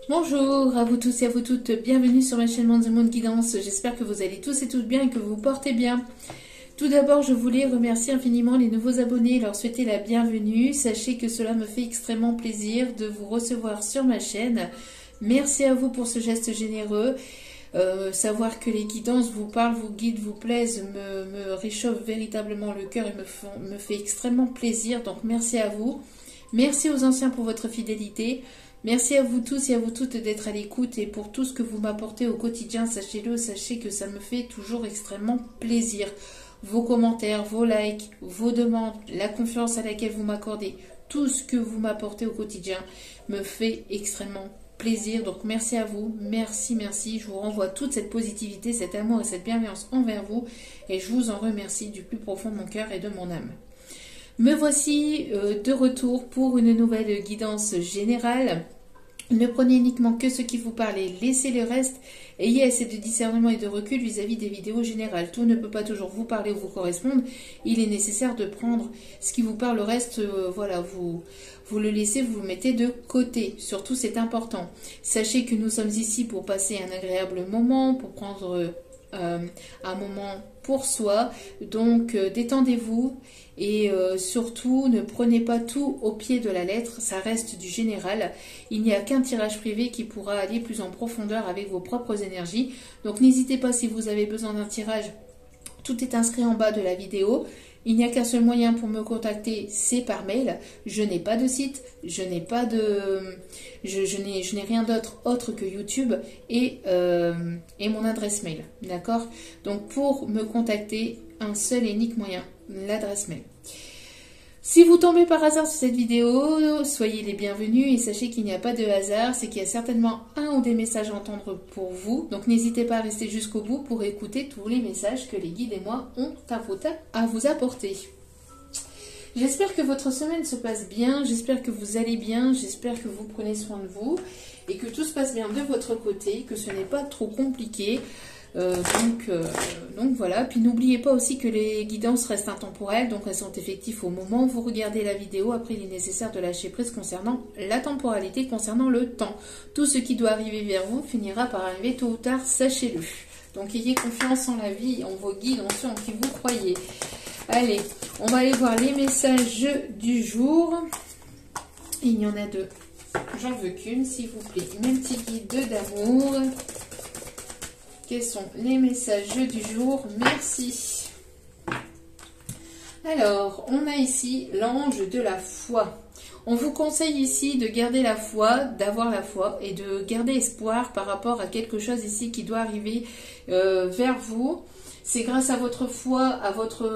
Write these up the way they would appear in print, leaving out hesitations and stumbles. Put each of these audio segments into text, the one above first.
Bonjour à vous tous et à vous toutes, bienvenue sur ma chaîne Monde Guidance. J'espère que vous allez tous et toutes bien et que vous vous portez bien. Tout d'abord, je voulais remercier infiniment les nouveaux abonnés et leur souhaiter la bienvenue. Sachez que cela me fait extrêmement plaisir de vous recevoir sur ma chaîne. Merci à vous pour ce geste généreux. Savoir que les guidances vous parlent, vous guident, vous plaisent, me réchauffe véritablement le cœur et me fait extrêmement plaisir. Donc merci à vous. Merci aux anciens pour votre fidélité. Merci à vous tous et à vous toutes d'être à l'écoute et pour tout ce que vous m'apportez au quotidien. Sachez-le, sachez que ça me fait toujours extrêmement plaisir. Vos commentaires, vos likes, vos demandes, la confiance à laquelle vous m'accordez, tout ce que vous m'apportez au quotidien me fait extrêmement plaisir. Donc merci à vous, merci, merci. Je vous renvoie toute cette positivité, cet amour et cette bienveillance envers vous et je vous en remercie du plus profond de mon cœur et de mon âme. Me voici de retour pour une nouvelle guidance générale. Ne prenez uniquement que ce qui vous parle et laissez le reste. Ayez assez de discernement et de recul vis-à-vis des vidéos générales. Tout ne peut pas toujours vous parler ou vous correspondre. Il est nécessaire de prendre ce qui vous parle. Le reste, voilà, vous le laissez, vous le mettez de côté. Surtout, c'est important. Sachez que nous sommes ici pour passer un agréable moment, pour prendre un moment pour soi. Donc, détendez-vous. Et surtout, ne prenez pas tout au pied de la lettre, ça reste du général. Il n'y a qu'un tirage privé qui pourra aller plus en profondeur avec vos propres énergies. Donc n'hésitez pas si vous avez besoin d'un tirage, tout est inscrit en bas de la vidéo. Il n'y a qu'un seul moyen pour me contacter, c'est par mail. Je n'ai pas de site, je n'ai rien d'autre que YouTube et mon adresse mail. D'accord? Donc pour me contacter, un seul et unique moyen, l'adresse mail. Si vous tombez par hasard sur cette vidéo, soyez les bienvenus et sachez qu'il n'y a pas de hasard, c'est qu'il y a certainement un ou des messages à entendre pour vous. Donc n'hésitez pas à rester jusqu'au bout pour écouter tous les messages que les guides et moi ont à vous apporter. J'espère que votre semaine se passe bien, j'espère que vous allez bien, j'espère que vous prenez soin de vous et que tout se passe bien de votre côté, que ce n'est pas trop compliqué. Donc voilà, puis n'oubliez pas aussi que les guidances restent intemporelles, donc elles sont effectives au moment où vous regardez la vidéo. Après, il est nécessaire de lâcher prise concernant la temporalité, concernant le temps. Tout ce qui doit arriver vers vous finira par arriver tôt ou tard, sachez-le. Donc ayez confiance en la vie, en vos guides, en ceux en qui vous croyez. Allez, on va aller voir les messages du jour. Il y en a deux, j'en veux qu'une s'il vous plaît. Mes petits guides d'amour. Quels sont les messages du jour? Merci. Alors, on a ici l'ange de la foi. On vous conseille ici de garder la foi, d'avoir la foi et de garder espoir par rapport à quelque chose ici qui doit arriver vers vous. C'est grâce à votre foi, à votre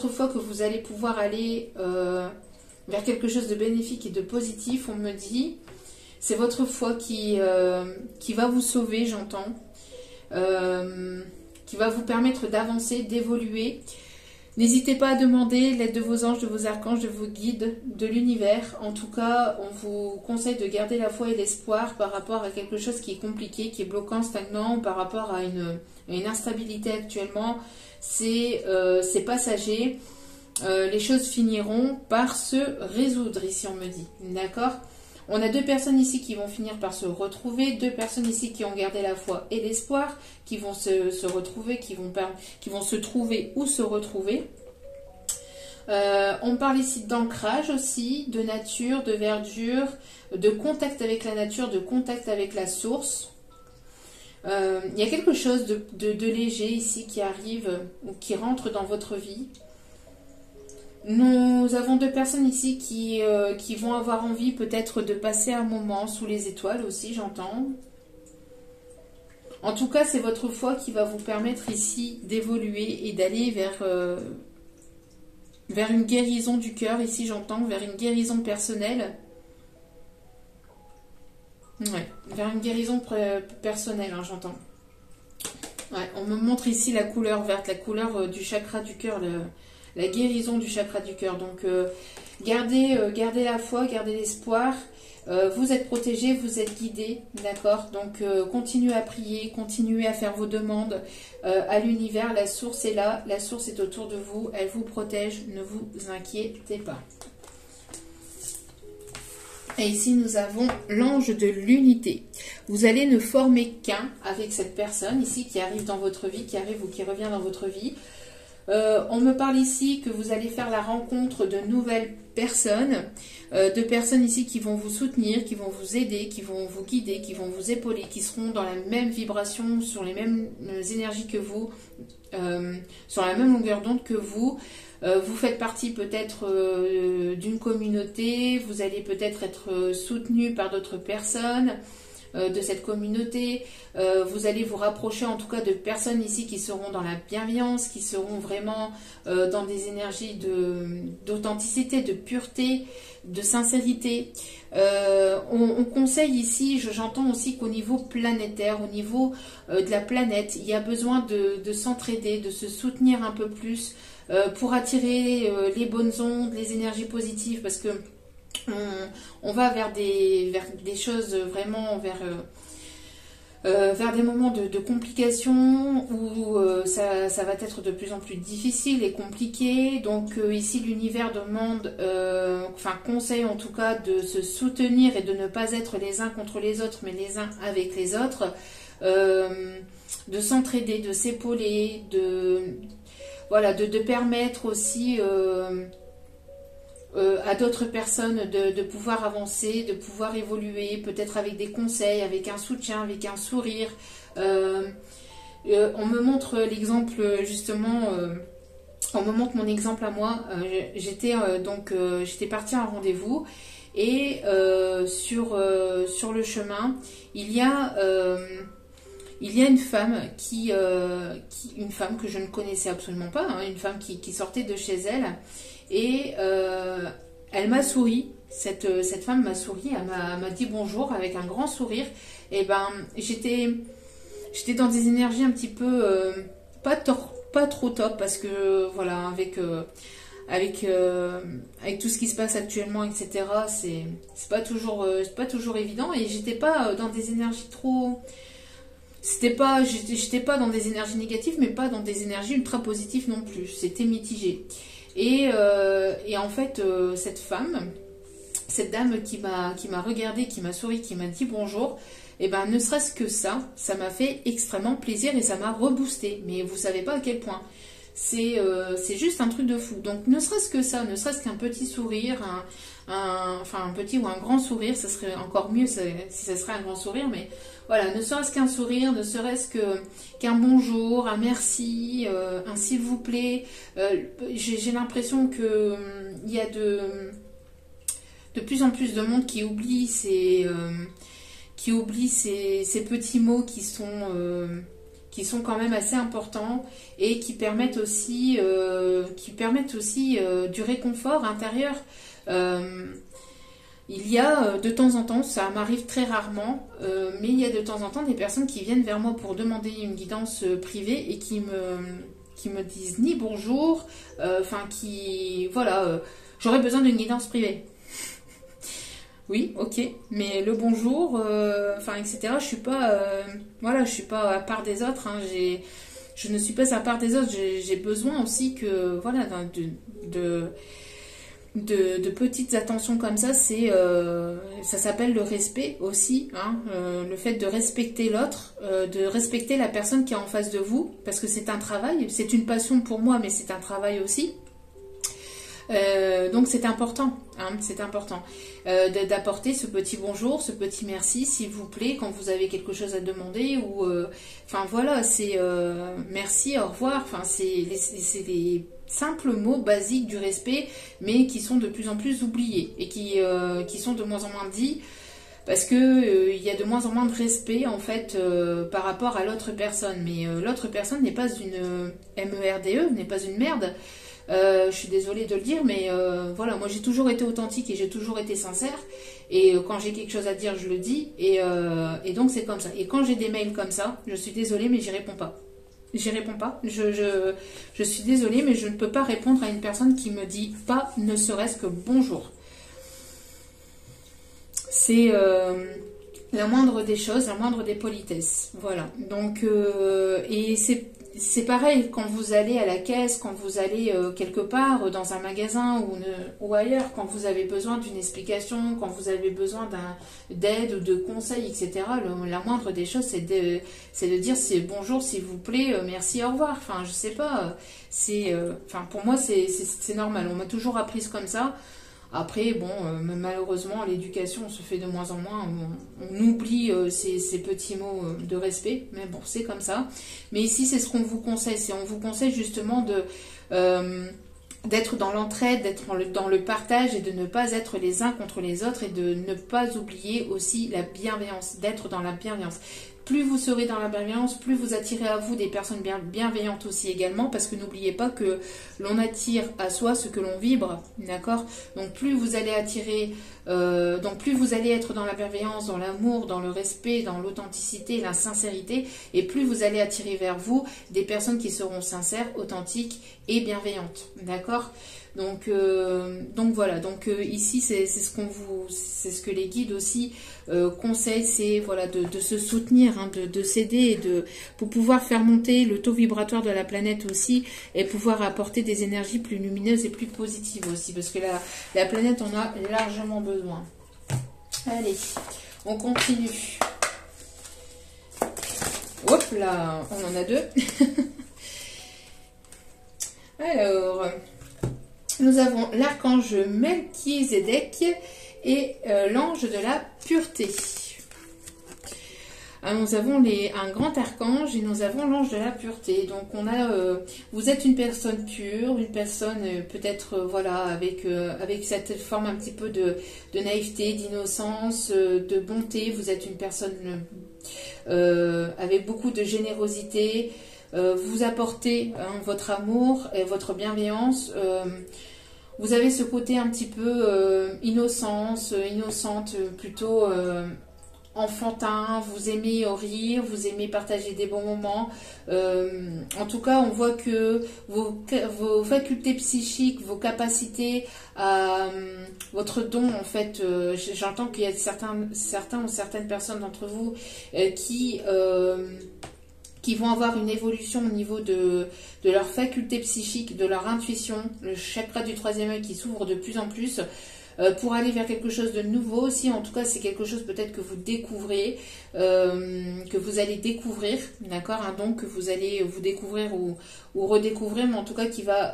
foi que vous allez pouvoir aller vers quelque chose de bénéfique et de positif, on me dit. C'est votre foi qui va vous sauver, j'entends, qui va vous permettre d'avancer, d'évoluer. N'hésitez pas à demander l'aide de vos anges, de vos archanges, de vos guides, de l'univers. En tout cas, on vous conseille de garder la foi et l'espoir par rapport à quelque chose qui est compliqué, qui est bloquant, stagnant, par rapport à une instabilité actuellement. C'est passager. Les choses finiront par se résoudre, ici on me dit. D'accord ? On a deux personnes ici qui vont finir par se retrouver, deux personnes ici qui ont gardé la foi et l'espoir, qui vont se retrouver, qui vont se trouver ou se retrouver. On parle ici d'ancrage aussi, de nature, de verdure, de contact avec la nature, de contact avec la source. Il y a quelque chose de léger ici qui arrive ou qui rentre dans votre vie. Nous avons deux personnes ici qui vont avoir envie peut-être de passer un moment sous les étoiles aussi, j'entends. En tout cas, c'est votre foi qui va vous permettre ici d'évoluer et d'aller vers une guérison du cœur, ici j'entends, vers une guérison personnelle. Ouais, vers une guérison personnelle, hein, j'entends. Ouais, on me montre ici la couleur verte, la couleur du chakra du cœur, la guérison du chakra du cœur. Donc, gardez la foi, gardez l'espoir. Vous êtes protégés, vous êtes guidés, d'accord? Donc, continuez à prier, continuez à faire vos demandes à l'univers. La source est là, la source est autour de vous, elle vous protège, ne vous inquiétez pas. Et ici, nous avons l'ange de l'unité. Vous allez ne former qu'un avec cette personne ici qui arrive dans votre vie, qui arrive ou qui revient dans votre vie. On me parle ici que vous allez faire la rencontre de nouvelles personnes, de personnes ici qui vont vous soutenir, qui vont vous aider, qui vont vous guider, qui vont vous épauler, qui seront dans la même vibration, sur les mêmes énergies que vous, sur la même longueur d'onde que vous. Vous faites partie peut-être d'une communauté, vous allez peut-être être soutenu par d'autres personnes de cette communauté. Vous allez vous rapprocher en tout cas de personnes ici qui seront dans la bienveillance, qui seront vraiment dans des énergies d'authenticité, de pureté, de sincérité. On conseille ici, j'entends aussi qu'au niveau planétaire, au niveau de la planète, il y a besoin de s'entraider, de se soutenir un peu plus pour attirer les bonnes ondes, les énergies positives, parce que on va vers des choses vraiment, vers des moments de complications où ça va être de plus en plus difficile et compliqué. Donc ici l'univers demande, conseille en tout cas de se soutenir et de ne pas être les uns contre les autres, mais les uns avec les autres, de s'entraider, de s'épauler, de permettre aussi à d'autres personnes de pouvoir avancer, de pouvoir évoluer, peut-être avec des conseils, avec un soutien, avec un sourire. On me montre l'exemple justement, on me montre mon exemple à moi. J'étais partie à un rendez-vous et sur le chemin, il y a une femme une femme que je ne connaissais absolument pas, hein, une femme qui sortait de chez elle. Et elle m'a souri, cette femme m'a souri, elle m'a dit bonjour avec un grand sourire. Et ben j'étais dans des énergies un petit peu pas trop top, parce que voilà, avec tout ce qui se passe actuellement, etc., c'est pas toujours évident, et j'étais pas dans des énergies trop... J'étais pas dans des énergies négatives, mais pas dans des énergies ultra positives non plus, c'était mitigé. Et en fait, cette dame qui m'a regardée, qui m'a souri, qui m'a dit bonjour, et ben ne serait-ce que ça m'a fait extrêmement plaisir et ça m'a reboosté. Mais vous savez pas à quel point. C'est juste un truc de fou. Donc ne serait-ce que ça, ne serait-ce qu'un petit sourire, un petit ou un grand sourire, ça serait encore mieux si ça serait un grand sourire, mais voilà, ne serait-ce qu'un sourire, ne serait-ce qu'un bonjour, un merci, un s'il vous plaît. J'ai l'impression que il y a de plus en plus de monde qui oublie ces petits mots qui sont quand même assez importants et qui permettent aussi du réconfort intérieur. Il y a de temps en temps, ça m'arrive très rarement, mais il y a de temps en temps des personnes qui viennent vers moi pour demander une guidance privée et qui me disent ni bonjour, j'aurais besoin d'une guidance privée. Oui, ok, mais le bonjour, etc., je suis pas à part des autres, hein, je ne suis pas à part des autres, j'ai besoin aussi que, voilà, de petites attentions comme ça, ça s'appelle le respect aussi, hein, le fait de respecter l'autre, de respecter la personne qui est en face de vous, parce que c'est un travail, c'est une passion pour moi, mais c'est un travail aussi. Donc c'est important, hein, d'apporter ce petit bonjour, ce petit merci, s'il vous plaît, quand vous avez quelque chose à demander, ou merci, au revoir, c'est les simples mots basiques du respect, mais qui sont de plus en plus oubliés et qui sont de moins en moins dits, parce que il y a de moins en moins de respect en fait par rapport à l'autre personne. Mais l'autre personne n'est pas une MERDE, n'est pas une merde. Je suis désolée de le dire, mais voilà, moi j'ai toujours été authentique et j'ai toujours été sincère, et quand j'ai quelque chose à dire je le dis, et donc c'est comme ça. Et quand j'ai des mails comme ça, je suis désolée mais j'y réponds pas. Je suis désolée, mais je ne peux pas répondre à une personne qui me dit pas ne serait-ce que bonjour. C'est la moindre des choses, la moindre des politesses. Voilà. Donc, et c'est pareil, quand vous allez à la caisse, quand vous allez quelque part dans un magasin ou ailleurs, quand vous avez besoin d'une explication, quand vous avez besoin d'aide ou de conseils, etc., la moindre des choses, c'est de dire bonjour, s'il vous plaît, merci, au revoir. Enfin, je sais pas, pour moi, c'est normal. On m'a toujours appris comme ça. Après, bon, malheureusement, l'éducation, on se fait de moins en moins. On oublie ces petits mots de respect. Mais bon, c'est comme ça. Mais ici, c'est ce qu'on vous conseille. On vous conseille justement d'être dans l'entraide, d'être dans le partage et de ne pas être les uns contre les autres et de ne pas oublier aussi la bienveillance, d'être dans la bienveillance. Plus vous serez dans la bienveillance, plus vous attirez à vous des personnes bienveillantes aussi également, parce que n'oubliez pas que l'on attire à soi ce que l'on vibre, d'accord? Donc plus vous allez attirer, plus vous allez être dans la bienveillance, dans l'amour, dans le respect, dans l'authenticité, la sincérité, et plus vous allez attirer vers vous des personnes qui seront sincères, authentiques et bienveillantes, d'accord? Donc voilà, ici c'est ce que les guides aussi conseillent, c'est voilà de se soutenir, hein, de s'aider pour pouvoir faire monter le taux vibratoire de la planète aussi et pouvoir apporter des énergies plus lumineuses et plus positives aussi, parce que la planète en a largement besoin. Allez, on continue. Hop là, on en a deux. Alors, nous avons l'archange Melchizedek et l'ange de la pureté. Alors, nous avons un grand archange et nous avons l'ange de la pureté. Donc on a, vous êtes une personne pure, une personne peut-être voilà avec cette forme un petit peu de naïveté, d'innocence, de bonté. Vous êtes une personne avec beaucoup de générosité. Vous apportez votre amour et votre bienveillance. Vous avez ce côté un petit peu innocente, plutôt enfantin. Vous aimez rire, vous aimez partager des bons moments. En tout cas, on voit que vos facultés psychiques, vos capacités, votre don, en fait, j'entends qu'il y a certains ou certaines personnes d'entre vous qui vont avoir une évolution au niveau de leur faculté psychique, de leur intuition, le chakra du troisième œil qui s'ouvre de plus en plus pour aller vers quelque chose de nouveau aussi. En tout cas, c'est quelque chose peut-être que vous découvrez, que vous allez découvrir, d'accord, un don que vous allez vous découvrir ou redécouvrir, mais en tout cas qui va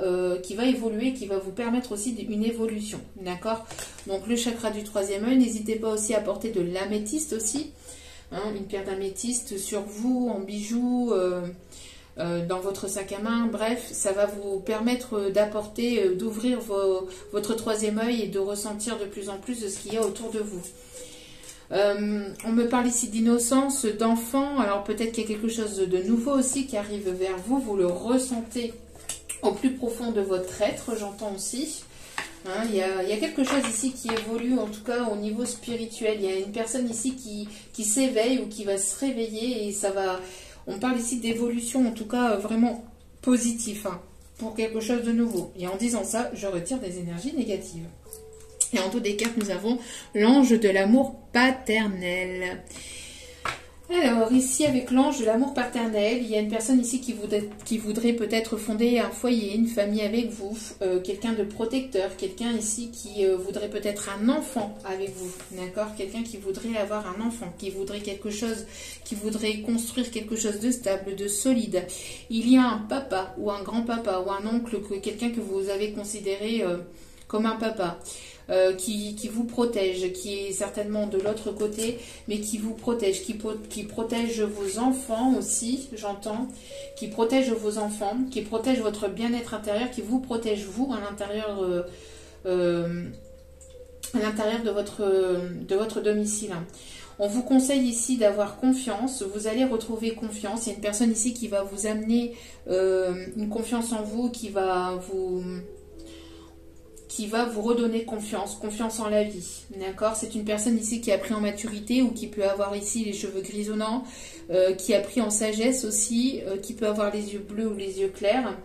évoluer, qui va vous permettre aussi une évolution, d'accord. Donc le chakra du troisième œil, n'hésitez pas aussi à porter de l'améthyste aussi. Une pierre d'améthyste sur vous, en bijoux, dans votre sac à main. Bref, ça va vous permettre d'apporter, d'ouvrir votre troisième œil et de ressentir de plus en plus de ce qu'il y a autour de vous. On me parle ici d'innocence, d'enfant. Alors peut-être qu'il y a quelque chose de nouveau aussi qui arrive vers vous. Vous le ressentez au plus profond de votre être, j'entends aussi. Il y a quelque chose ici qui évolue, en tout cas au niveau spirituel. Il y a une personne ici qui s'éveille ou qui va se réveiller et ça va... On parle ici d'évolution, en tout cas vraiment positif, pour quelque chose de nouveau. Et en disant ça, je retire des énergies négatives. Et en dos des cartes, nous avons l'ange de l'amour paternel. Alors, ici, avec l'ange de l'amour paternel, il y a une personne ici qui voudrait peut-être fonder un foyer, une famille avec vous, quelqu'un de protecteur, quelqu'un ici qui voudrait peut-être un enfant avec vous, d'accord? Quelqu'un qui voudrait avoir un enfant, qui voudrait quelque chose, qui voudrait construire quelque chose de stable, de solide. Il y a un papa ou un grand-papa ou un oncle, quelqu'un que vous avez considéré comme un papa. Qui vous protège, qui est certainement de l'autre côté, mais qui vous protège, qui protège vos enfants aussi, j'entends, qui protège vos enfants, qui protège votre bien-être intérieur, qui vous protège vous à l'intérieur de votre domicile. On vous conseille ici d'avoir confiance, vous allez retrouver confiance. Il y a une personne ici qui va vous amener une confiance en vous, qui va vous redonner confiance en la vie, d'accord? C'est une personne ici qui a pris en maturité ou qui peut avoir ici les cheveux grisonnants, qui a pris en sagesse aussi, qui peut avoir les yeux bleus ou les yeux clairs,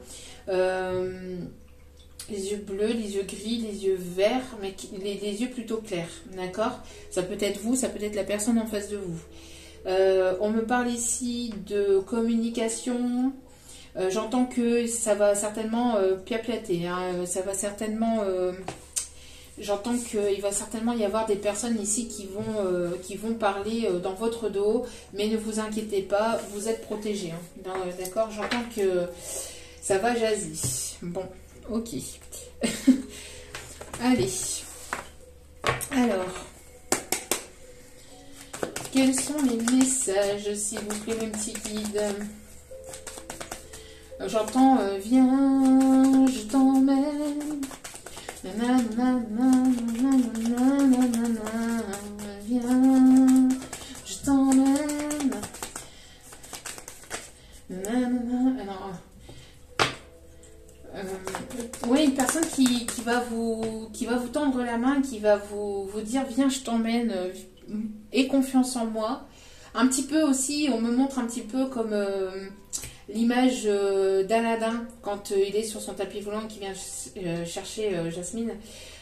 les yeux bleus, les yeux gris, les yeux verts, mais les yeux plutôt clairs, d'accord? Ça peut être vous, ça peut être la personne en face de vous. On me parle ici de communication, J'entends que ça va certainement piaplater, hein, ça va certainement... J'entends qu'il va certainement y avoir des personnes ici qui vont parler dans votre dos, mais ne vous inquiétez pas, vous êtes protégés. Hein. D'accord, j'entends que ça va jaser. Bon, ok. Allez. Alors, quels sont les messages, s'il vous plaît, mes petits guides? J'entends viens, je t'emmène. Viens, je t'emmène. Oui, une personne qui va vous tendre la main, qui va vous dire viens, je t'emmène, aie confiance en moi. Un petit peu aussi, on me montre un petit peu comme l'image d'Aladin quand il est sur son tapis volant, qui vient chercher Jasmine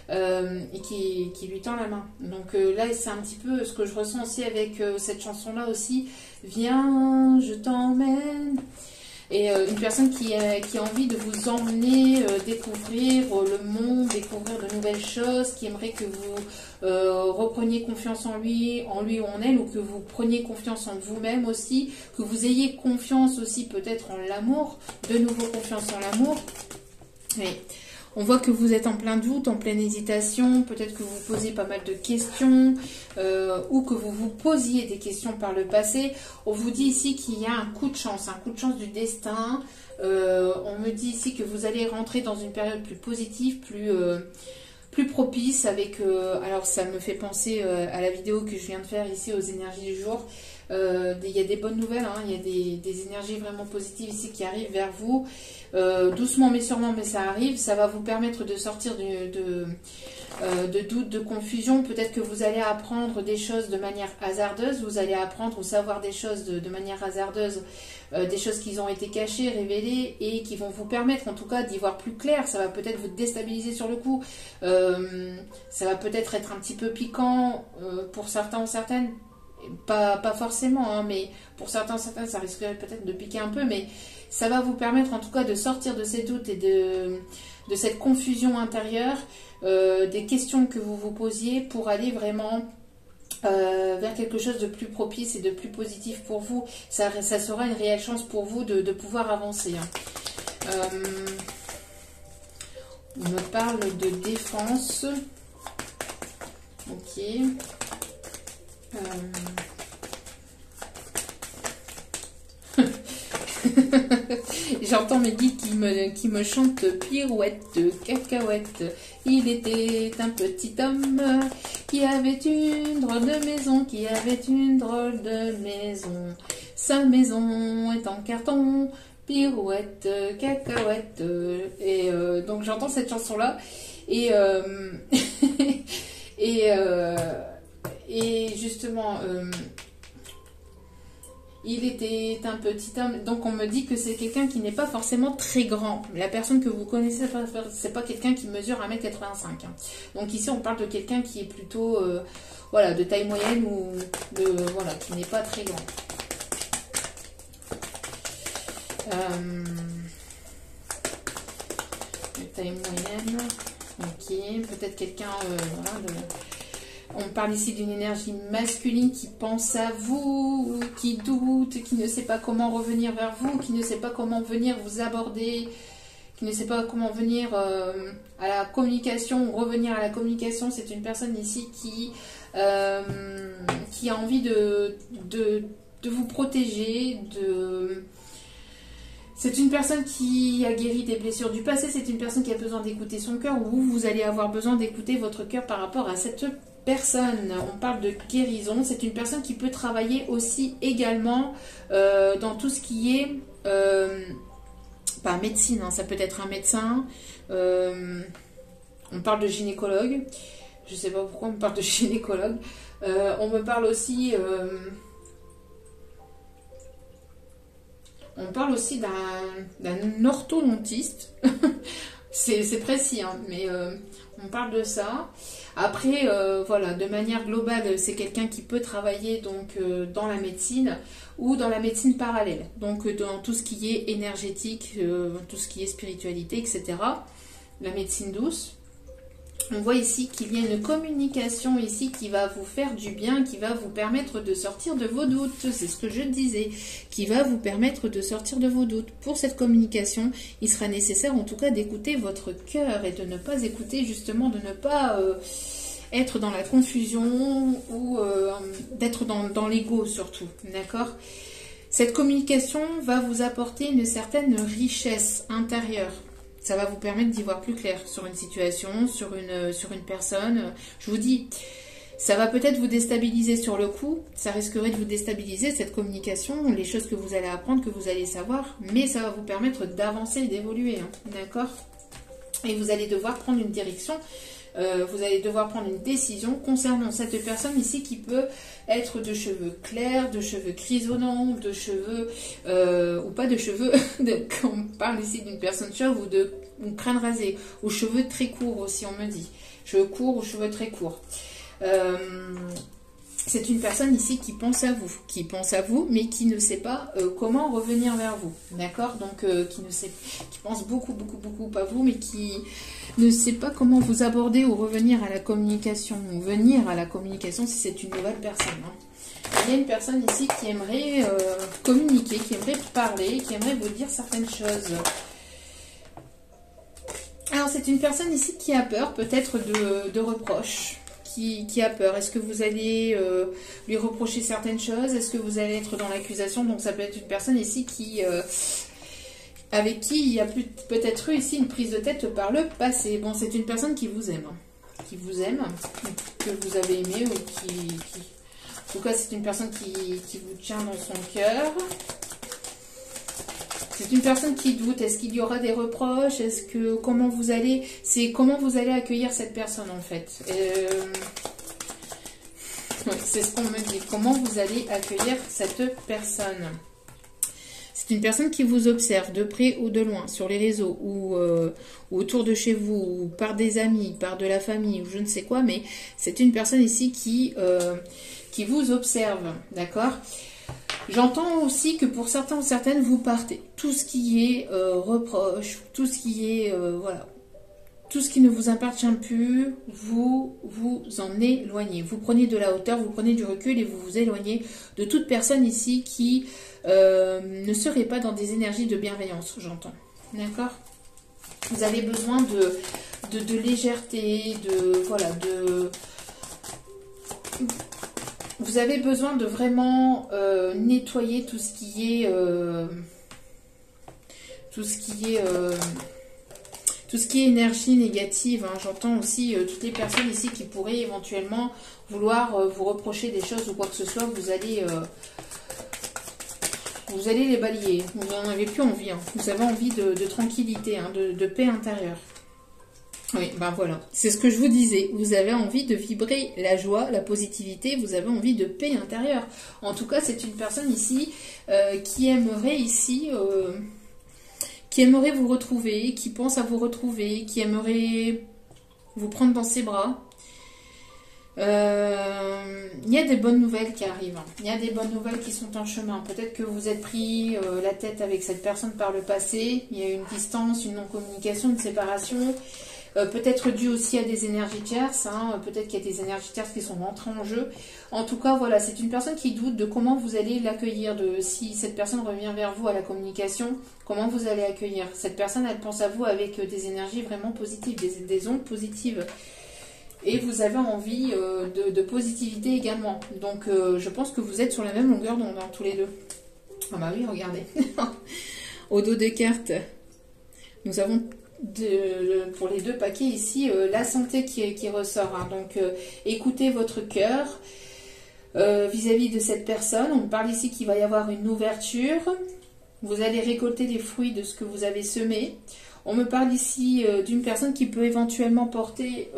et qui lui tend la main. Donc là, c'est un petit peu ce que je ressens aussi avec cette chanson-là aussi. Viens, je t'emmène. Et une personne qui a envie de vous emmener découvrir le monde, découvrir de nouvelles choses, qui aimerait que vous repreniez confiance en lui ou en elle, ou que vous preniez confiance en vous-même aussi, que vous ayez confiance aussi peut-être en l'amour, de nouveau confiance en l'amour. Mais on voit que vous êtes en plein doute, en pleine hésitation, peut-être que vous posez pas mal de questions, ou que vous vous posiez des questions par le passé. On vous dit ici qu'il y a un coup de chance du destin. On me dit ici que vous allez rentrer dans une période plus positive, plus propice avec... alors ça me fait penser à la vidéo que je viens de faire ici aux énergies du jour. Il y a des bonnes nouvelles, hein, il y a des énergies vraiment positives ici qui arrivent vers vous. Doucement mais sûrement, mais ça arrive. Ça va vous permettre de sortir de doutes, de confusion. Peut-être que vous allez apprendre des choses de manière hasardeuse. Vous allez apprendre ou savoir des choses de manière hasardeuse. Des choses qui ont été cachées, révélées et qui vont vous permettre en tout cas d'y voir plus clair. Ça va peut-être vous déstabiliser sur le coup. Ça va peut-être être un petit peu piquant pour certains ou certaines. Pas forcément, hein, mais pour certains, ça risquerait peut-être de piquer un peu, mais ça va vous permettre en tout cas de sortir de ces doutes et de cette confusion intérieure, des questions que vous vous posiez pour aller vraiment vers quelque chose de plus propice et de plus positif pour vous. Ça sera une réelle chance pour vous de pouvoir avancer. Hein. On me parle de défense. Ok. J'entends mes guides qui me chantent pirouette, cacahuète. Il était un petit homme qui avait une drôle de maison, Sa maison est en carton, pirouette, cacahuète. Et donc j'entends cette chanson-là. Et, et justement... il était un petit homme, donc on me dit que c'est quelqu'un qui n'est pas forcément très grand. La personne que vous connaissez, c'est pas quelqu'un qui mesure 1m85. Hein. Donc ici on parle de quelqu'un qui est plutôt voilà, de taille moyenne ou voilà, qui n'est pas très grand. De taille moyenne, ok, peut-être quelqu'un voilà, on parle ici d'une énergie masculine qui pense à vous, qui doute, qui ne sait pas comment revenir vers vous, qui ne sait pas comment venir vous aborder, qui ne sait pas comment venir à la communication ou revenir à la communication. C'est une personne ici qui a envie de vous protéger, C'est une personne qui a guéri des blessures du passé, c'est une personne qui a besoin d'écouter son cœur, ou vous allez avoir besoin d'écouter votre cœur par rapport à cette personne. On parle de guérison, c'est une personne qui peut travailler aussi également dans tout ce qui est, pas médecine, hein, ça peut être un médecin, on parle de gynécologue, je ne sais pas pourquoi on me parle de gynécologue, on me parle aussi... on parle aussi d'un orthodontiste. C'est précis, hein, mais on parle de ça. Après, voilà, de manière globale, c'est quelqu'un qui peut travailler donc dans la médecine ou dans la médecine parallèle. Donc dans tout ce qui est énergétique, tout ce qui est spiritualité, etc. La médecine douce. On voit ici qu'il y a une communication ici qui va vous faire du bien, qui va vous permettre de sortir de vos doutes. C'est ce que je disais, qui va vous permettre de sortir de vos doutes. Pour cette communication, il sera nécessaire en tout cas d'écouter votre cœur et de ne pas écouter justement, de ne pas être dans la confusion ou d'être dans l'ego surtout. D'accord ? Cette communication va vous apporter une certaine richesse intérieure. Ça va vous permettre d'y voir plus clair sur une situation, sur une personne. Je vous dis, ça va peut-être vous déstabiliser sur le coup. Ça risquerait de vous déstabiliser, cette communication, les choses que vous allez apprendre, que vous allez savoir. Mais ça va vous permettre d'avancer et d'évoluer. Hein, d'accord ? Et vous allez devoir prendre une direction. Vous allez devoir prendre une décision concernant cette personne ici qui peut être de cheveux clairs, de cheveux grisonnants, de cheveux, ou pas de cheveux, quand on parle ici d'une personne chauve ou de crâne rasé, ou cheveux très courts aussi, on me dit. Cheveux courts ou cheveux très courts. C'est une personne ici qui pense à vous, mais qui ne sait pas comment revenir vers vous, d'accord? Donc, qui pense beaucoup à vous, mais qui ne sait pas comment vous aborder ou revenir à la communication, ou venir à la communication si c'est une nouvelle personne. Hein. Il y a une personne ici qui aimerait communiquer, qui aimerait parler, qui aimerait vous dire certaines choses. Alors, c'est une personne ici qui a peur, peut-être de reproches. Qui a peur. Est-ce que vous allez lui reprocher certaines choses? Est-ce que vous allez être dans l'accusation? Donc ça peut être une personne ici avec qui il y a peut-être eu ici une prise de tête par le passé. Bon, c'est une personne qui vous aime. Que vous avez aimé ou qui... En tout cas, c'est une personne qui vous tient dans son cœur. C'est une personne qui doute. Est-ce qu'il y aura des reproches? Comment vous allez accueillir cette personne en fait? C'est ce qu'on me dit. Comment vous allez accueillir cette personne? C'est une personne qui vous observe de près ou de loin sur les réseaux ou autour de chez vous ou par des amis, par de la famille ou je ne sais quoi. Mais c'est une personne ici qui vous observe, d'accord? J'entends aussi que pour certains ou certaines, vous partez. Tout ce qui est reproche, tout ce qui est, voilà, tout ce qui ne vous appartient plus, vous en éloignez. Vous prenez de la hauteur, vous prenez du recul et vous vous éloignez de toute personne ici qui ne serait pas dans des énergies de bienveillance, j'entends. D'accord? Vous avez besoin de légèreté, vous avez besoin de vraiment nettoyer tout ce qui est énergie négative. Hein. J'entends aussi toutes les personnes ici qui pourraient éventuellement vouloir vous reprocher des choses ou quoi que ce soit. Vous allez les balayer. Vous n'en avez plus envie. Hein. Vous avez envie de tranquillité, hein, de paix intérieure. Oui, ben voilà, c'est ce que je vous disais. Vous avez envie de vibrer la joie, la positivité, vous avez envie de paix intérieure. En tout cas, c'est une personne ici qui aimerait vous retrouver, qui pense à vous retrouver, qui aimerait vous prendre dans ses bras. Il y a des bonnes nouvelles qui arrivent. Il y a des bonnes nouvelles qui sont en chemin. Peut-être que vous êtes pris la tête avec cette personne par le passé. Il y a eu une distance, une non-communication, une séparation. Peut-être dû aussi à des énergies tierces, hein, peut-être qu'il y a des énergies tierces qui sont rentrées en jeu. En tout cas, voilà, c'est une personne qui doute de comment vous allez l'accueillir, de si cette personne revient vers vous à la communication, comment vous allez accueillir. Cette personne, elle pense à vous avec des énergies vraiment positives, des ondes positives. Et vous avez envie de positivité également. Donc, je pense que vous êtes sur la même longueur d'onde, hein, tous les deux. Ah bah oui, regardez. Au dos des cartes, nous avons... pour les deux paquets ici, la santé qui ressort. Hein. Donc, écoutez votre cœur vis-à-vis de cette personne. On parle ici qu'il va y avoir une ouverture. Vous allez récolter les fruits de ce que vous avez semé. On me parle ici d'une personne qui peut éventuellement porter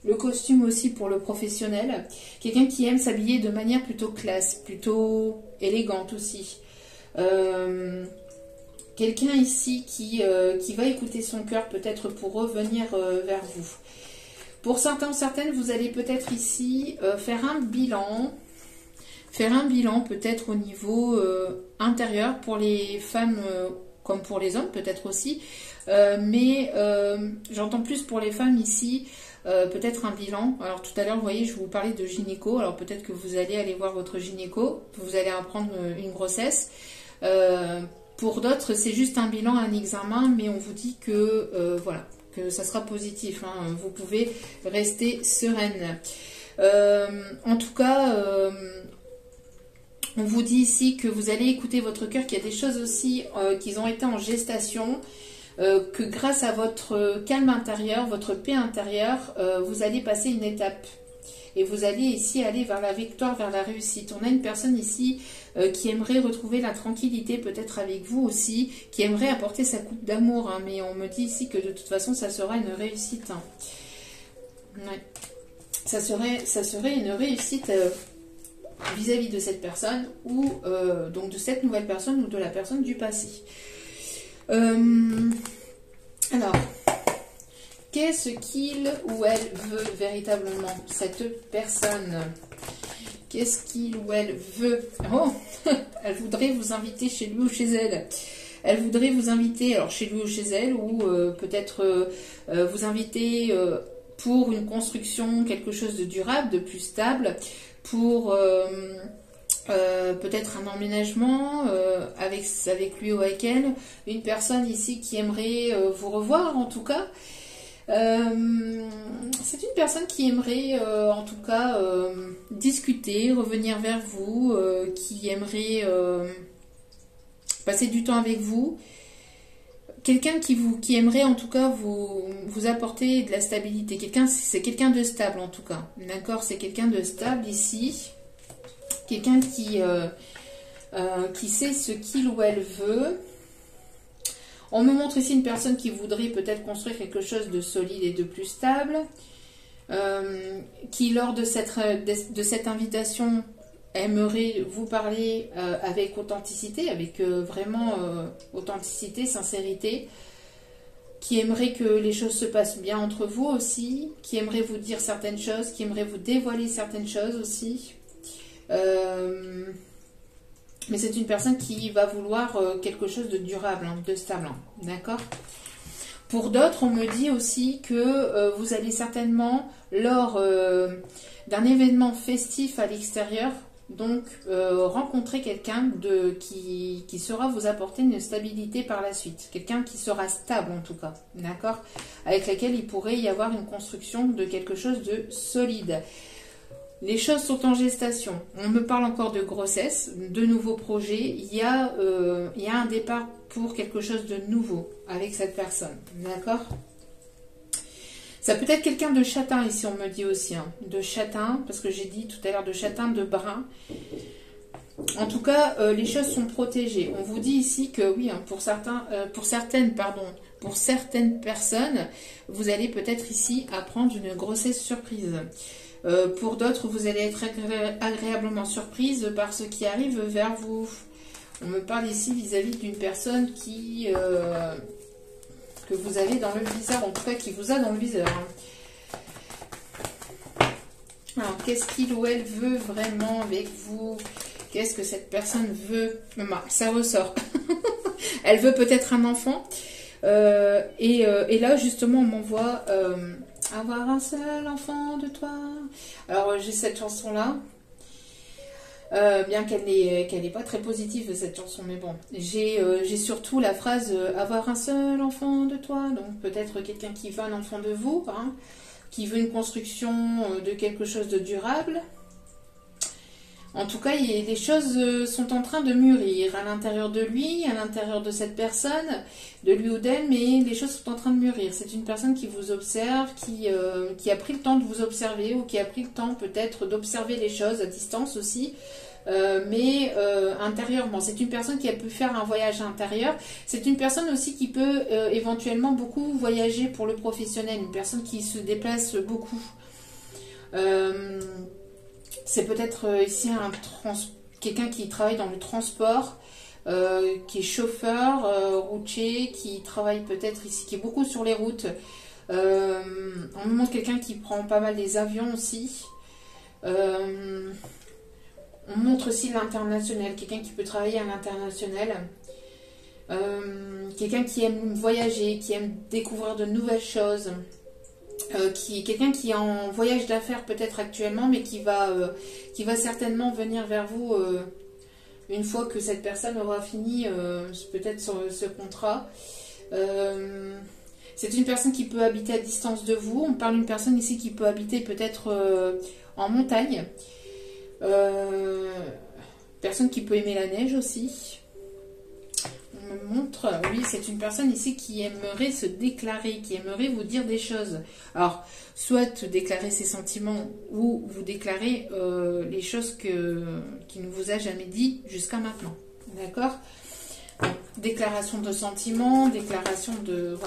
le costume aussi pour le professionnel. Quelqu'un qui aime s'habiller de manière plutôt classe, plutôt élégante aussi. quelqu'un ici qui va écouter son cœur peut-être pour revenir vers vous. Pour certains ou certaines, vous allez peut-être ici faire un bilan peut-être au niveau intérieur pour les femmes comme pour les hommes peut-être aussi. Mais j'entends plus pour les femmes ici, peut-être un bilan. Alors tout à l'heure, vous voyez, je vous parlais de gynéco. Alors peut-être que vous allez aller voir votre gynéco, vous allez apprendre une grossesse. Pour d'autres, c'est juste un bilan, un examen, mais on vous dit que voilà, que ça sera positif. Hein. Vous pouvez rester sereine. En tout cas, on vous dit ici que vous allez écouter votre cœur, qu'il y a des choses aussi qui ont été en gestation. Que grâce à votre calme intérieur, votre paix intérieure, vous allez passer une étape. Et vous allez ici aller vers la victoire, vers la réussite. On a une personne ici qui aimerait retrouver la tranquillité, peut-être avec vous aussi, qui aimerait apporter sa coupe d'amour. Hein, mais on me dit ici que de toute façon, ça sera une réussite. Hein. Ouais. Ça serait une réussite vis-à-vis de cette personne, ou donc de cette nouvelle personne, ou de la personne du passé. Alors, qu'est-ce qu'il ou elle veut véritablement, cette personne? Qu'est-ce qu'il ou elle veut? Oh, elle voudrait vous inviter chez lui ou chez elle. Elle voudrait vous inviter, alors chez lui ou chez elle, ou peut-être vous inviter pour une construction, quelque chose de durable, de plus stable, pour... peut-être un emménagement avec lui ou avec elle, une personne ici qui aimerait vous revoir en tout cas. C'est une personne qui aimerait en tout cas discuter, revenir vers vous, qui aimerait passer du temps avec vous. Quelqu'un qui aimerait en tout cas vous apporter de la stabilité. C'est quelqu'un de stable en tout cas. D'accord, c'est quelqu'un de stable ici. Quelqu'un qui sait ce qu'il ou elle veut. On me montre ici une personne qui voudrait peut-être construire quelque chose de solide et de plus stable. Qui lors de cette invitation aimerait vous parler avec authenticité, avec vraiment authenticité, sincérité. Qui aimerait que les choses se passent bien entre vous aussi. Qui aimerait vous dire certaines choses, qui aimerait vous dévoiler certaines choses aussi. Mais c'est une personne qui va vouloir quelque chose de durable, hein, de stable, hein, d'accord? Pour d'autres, on me dit aussi que vous allez certainement, lors d'un événement festif à l'extérieur, donc rencontrer quelqu'un qui saura vous apporter une stabilité par la suite. Quelqu'un qui sera stable en tout cas, d'accord? Avec laquelle il pourrait y avoir une construction de quelque chose de solide. Les choses sont en gestation. On me parle encore de grossesse, de nouveaux projets. Il y a un départ pour quelque chose de nouveau avec cette personne. D'accord? Ça peut être quelqu'un de châtain ici, on me dit aussi. Hein, de châtain, parce que j'ai dit tout à l'heure de châtain, de brun. En tout cas, les choses sont protégées. On vous dit ici que oui, hein, pour certaines personnes, vous allez peut-être ici apprendre une grossesse surprise. Pour d'autres, vous allez être agréablement surprise par ce qui arrive vers vous. On me parle ici vis-à-vis d'une personne que vous avez dans le viseur, en tout cas qui vous a dans le viseur. Alors, qu'est-ce qu'il ou elle veut vraiment avec vous? Qu'est-ce que cette personne veut? Ça ressort. Elle veut peut-être un enfant. Et là, justement, on m'envoie... avoir un seul enfant de toi. Alors j'ai cette chanson là, bien qu'elle n'est pas très positive cette chanson, mais bon, j'ai surtout la phrase avoir un seul enfant de toi. Donc peut-être quelqu'un qui veut un enfant de vous, hein, qui veut une construction de quelque chose de durable. En tout cas, les choses sont en train de mûrir à l'intérieur de lui, à l'intérieur de cette personne, de lui ou d'elle, mais les choses sont en train de mûrir. C'est une personne qui vous observe, qui a pris le temps de vous observer, ou qui a pris le temps peut-être d'observer les choses à distance aussi, mais intérieurement. C'est une personne qui a pu faire un voyage intérieur. C'est une personne aussi qui peut éventuellement beaucoup voyager pour le professionnel, une personne qui se déplace beaucoup. C'est peut-être ici quelqu'un qui travaille dans le transport, qui est chauffeur, routier, qui travaille peut-être ici, qui est beaucoup sur les routes. On me montre quelqu'un qui prend pas mal des avions aussi. On montre aussi l'international, quelqu'un qui peut travailler à l'international. Quelqu'un qui aime voyager, qui aime découvrir de nouvelles choses. Quelqu'un qui est en voyage d'affaires peut-être actuellement, mais qui va certainement venir vers vous une fois que cette personne aura fini peut-être ce contrat. C'est une personne qui peut habiter à distance de vous. On parle d'une personne ici qui peut habiter peut-être en montagne. Personne qui peut aimer la neige aussi. On me montre, oui, c'est une personne ici qui aimerait se déclarer, qui aimerait vous dire des choses. Alors, soit déclarer ses sentiments ou vous déclarer les choses qu'il ne vous a jamais dit jusqu'à maintenant. D'accord ? Déclaration de sentiments, déclaration de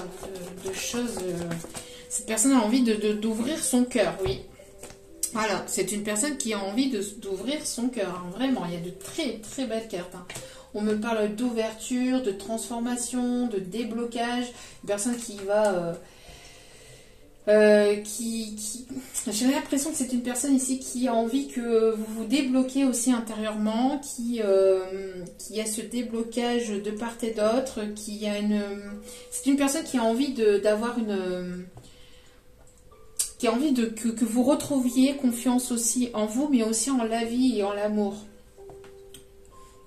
choses. Cette personne a envie d'ouvrir son cœur, oui. Voilà, c'est une personne qui a envie d'ouvrir son cœur, hein, vraiment. Il y a de très très belles cartes. Hein. On me parle d'ouverture, de transformation, de déblocage. Une personne qui va... J'ai l'impression que c'est une personne ici qui a envie que vous vous débloquez aussi intérieurement, qui a ce déblocage de part et d'autre, c'est une personne qui a envie d'avoir une... qui a envie que vous retrouviez confiance aussi en vous, mais aussi en la vie et en l'amour.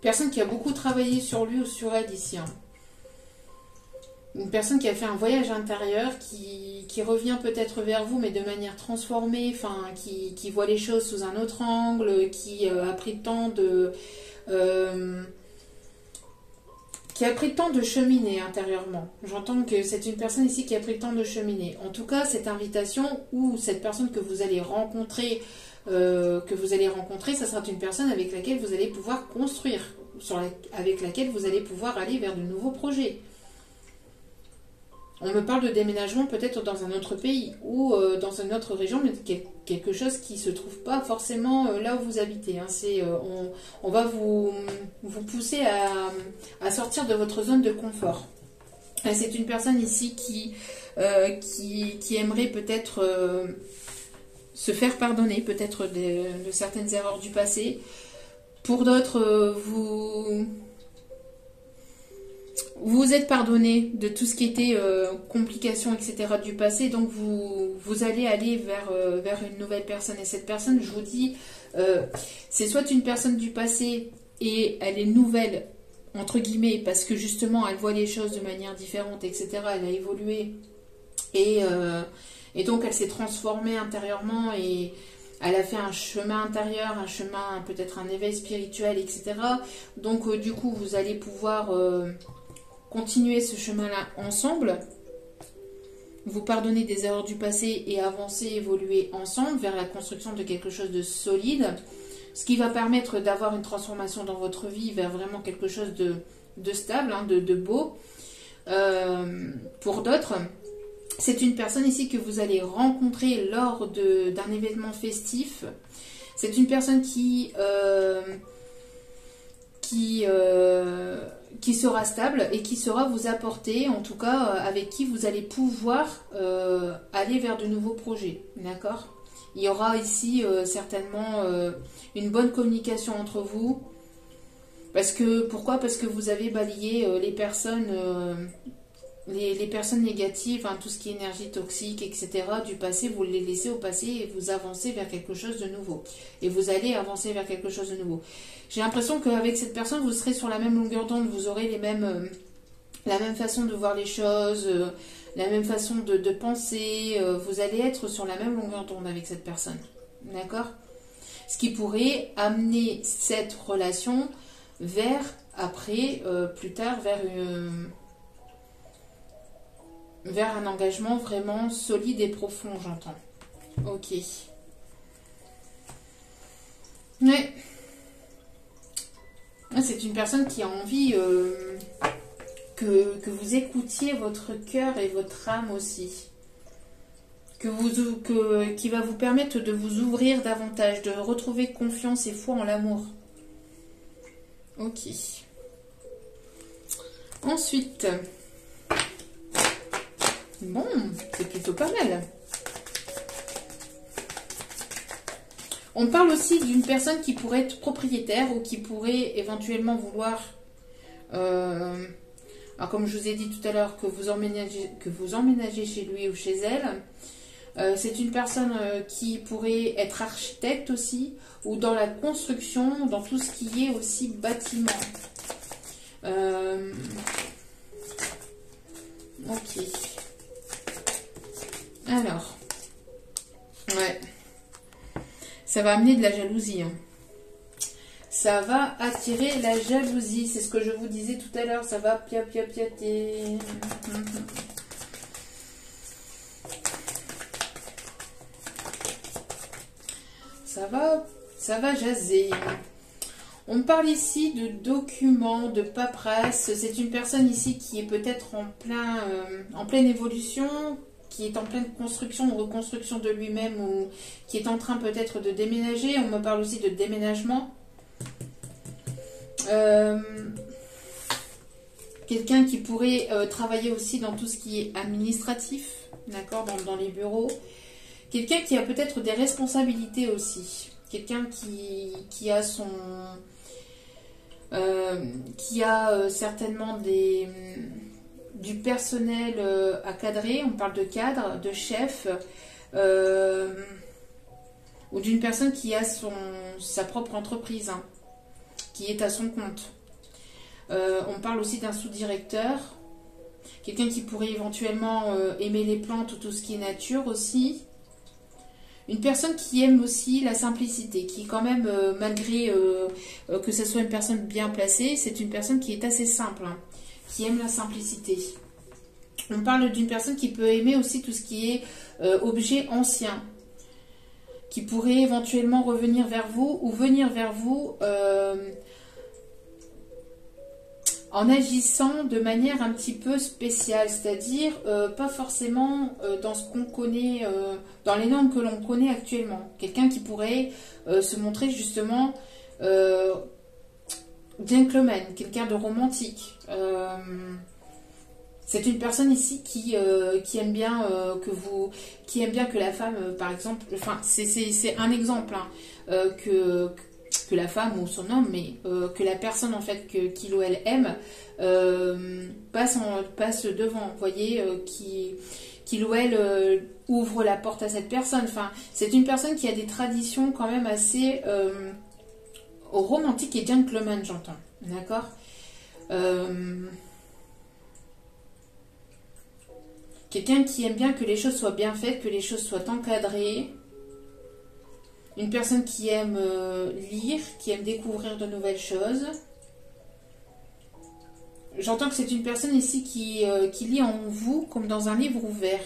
Personne qui a beaucoup travaillé sur lui ou sur elle ici. Hein. Une personne qui a fait un voyage intérieur, qui revient peut-être vers vous, mais de manière transformée, enfin, qui voit les choses sous un autre angle, qui a pris le temps de cheminer intérieurement. J'entends que c'est une personne ici qui a pris le temps de cheminer. En tout cas, cette invitation ou cette personne que vous allez rencontrer, ça sera une personne avec laquelle vous allez pouvoir construire, avec laquelle vous allez pouvoir aller vers de nouveaux projets. On me parle de déménagement peut-être dans un autre pays ou dans une autre région, mais quelque chose qui ne se trouve pas forcément là où vous habitez. Hein. On va vous pousser à sortir de votre zone de confort. C'est une personne ici qui aimerait peut-être se faire pardonner peut-être de certaines erreurs du passé. Pour d'autres, vous êtes pardonné de tout ce qui était complications, etc. du passé, donc vous allez aller vers une nouvelle personne. Et cette personne, je vous dis, c'est soit une personne du passé et elle est nouvelle, entre guillemets, parce que justement, elle voit les choses de manière différente, etc. Elle a évolué et donc elle s'est transformée intérieurement et elle a fait un chemin intérieur, un chemin, peut-être un éveil spirituel, etc. Donc du coup, vous allez pouvoir... continuer ce chemin-là ensemble, vous pardonner des erreurs du passé et avancer, évoluer ensemble vers la construction de quelque chose de solide, ce qui va permettre d'avoir une transformation dans votre vie vers vraiment quelque chose de stable, hein, de beau. Pour d'autres, c'est une personne ici que vous allez rencontrer lors d'un événement festif. C'est une personne qui sera stable et qui saura vous apporter, en tout cas avec qui vous allez pouvoir aller vers de nouveaux projets, d'accord ? Il y aura ici certainement une bonne communication entre vous. Pourquoi ? Parce que vous avez balayé les personnes négatives, hein, tout ce qui est énergie toxique, etc. du passé, vous les laissez au passé et vous avancez vers quelque chose de nouveau. Et vous allez avancer vers quelque chose de nouveau. J'ai l'impression qu'avec cette personne, vous serez sur la même longueur d'onde, vous aurez la même façon de voir les choses, la même façon de penser, vous allez être sur la même longueur d'onde avec cette personne. D'accord ? Ce qui pourrait amener cette relation vers, après, plus tard, vers un engagement vraiment solide et profond, j'entends. Ok. Ouais. C'est une personne qui a envie que vous écoutiez votre cœur et votre âme aussi. Qui va vous permettre de vous ouvrir davantage, de retrouver confiance et foi en l'amour. Ok. Ensuite, bon, c'est plutôt pas mal. On parle aussi d'une personne qui pourrait être propriétaire ou qui pourrait éventuellement vouloir, alors comme je vous ai dit tout à l'heure, que vous emménagez chez lui ou chez elle. C'est une personne qui pourrait être architecte aussi, ou dans la construction, dans tout ce qui est aussi bâtiment. Ok. Alors, ouais. Ça va amener de la jalousie. Hein. Ça va attirer la jalousie. C'est ce que je vous disais tout à l'heure. Ça va piater. Ça va jaser. On parle ici de documents, de paperasse. C'est une personne ici qui est peut-être en pleine évolution, qui est en pleine construction ou reconstruction de lui-même, ou qui est en train peut-être de déménager. On me parle aussi de déménagement. Quelqu'un qui pourrait travailler aussi dans tout ce qui est administratif, d'accord, dans les bureaux. Quelqu'un qui a peut-être des responsabilités aussi. Quelqu'un qui a son... qui a certainement du personnel à cadrer. On parle de cadre, de chef, ou d'une personne qui a sa propre entreprise, hein, qui est à son compte. On parle aussi d'un sous-directeur, quelqu'un qui pourrait éventuellement aimer les plantes ou tout ce qui est nature aussi. Une personne qui aime aussi la simplicité, qui quand même, malgré que ce soit une personne bien placée, c'est une personne qui est assez simple, hein, qui aime la simplicité. On parle d'une personne qui peut aimer aussi tout ce qui est objet ancien, qui pourrait éventuellement revenir vers vous ou venir vers vous en agissant de manière un petit peu spéciale, c'est-à-dire pas forcément dans ce qu'on connaît, dans les normes que l'on connaît actuellement. Quelqu'un qui pourrait se montrer justement gentleman, quelqu'un de romantique. C'est une personne ici qui aime bien qui aime bien que la femme, par exemple, enfin c'est un exemple, hein, que la femme ou son homme, mais que la personne en fait qu'il ou elle aime passe devant, vous voyez, qu'il ou elle ouvre la porte à cette personne. Enfin, c'est une personne qui a des traditions quand même assez romantiques et gentleman, j'entends, d'accord. Quelqu'un qui aime bien que les choses soient bien faites, que les choses soient encadrées. Une personne qui aime lire, qui aime découvrir de nouvelles choses. J'entends que c'est une personne ici qui lit en vous comme dans un livre ouvert.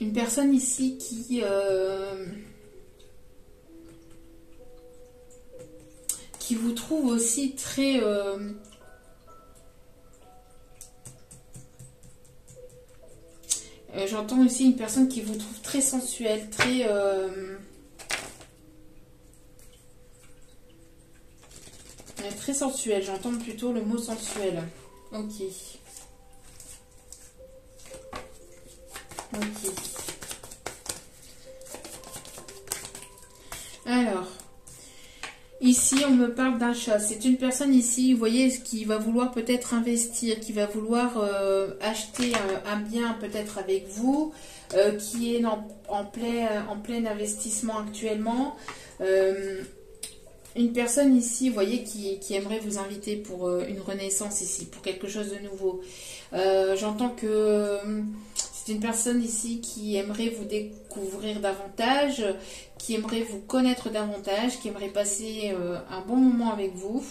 Une personne ici qui vous trouve aussi très... j'entends aussi une personne qui vous trouve très sensuelle, très sensuelle. J'entends plutôt le mot sensuel. Ok. Ok. Alors, ici, on me parle d'un chat. C'est une personne ici, vous voyez, qui va vouloir peut-être investir, qui va vouloir acheter un bien peut-être avec vous, qui est en plein investissement actuellement. Une personne ici, vous voyez, qui aimerait vous inviter pour une renaissance ici, pour quelque chose de nouveau. J'entends que c'est une personne ici qui aimerait vous découvrir davantage, qui aimerait vous connaître davantage, qui aimerait passer un bon moment avec vous.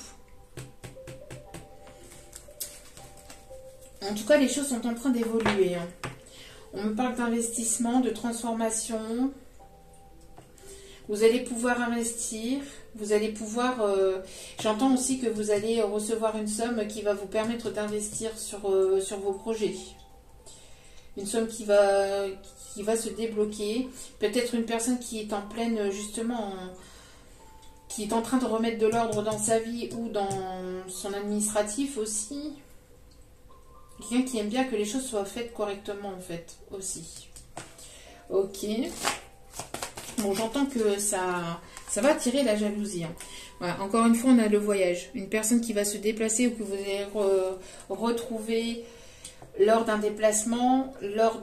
En tout cas, les choses sont en train d'évoluer. Hein. On me parle d'investissement, de transformation. Vous allez pouvoir investir, vous allez pouvoir... j'entends aussi que vous allez recevoir une somme qui va vous permettre d'investir sur vos projets. Une somme qui va se débloquer. Peut-être une personne qui est en pleine, justement, qui est en train de remettre de l'ordre dans sa vie ou dans son administratif aussi. Quelqu'un qui aime bien que les choses soient faites correctement, en fait, aussi. Ok. Bon, j'entends que ça va attirer la jalousie. Hein. Voilà, encore une fois, on a le voyage. Une personne qui va se déplacer ou que vous allez retrouver lors d'un déplacement, lors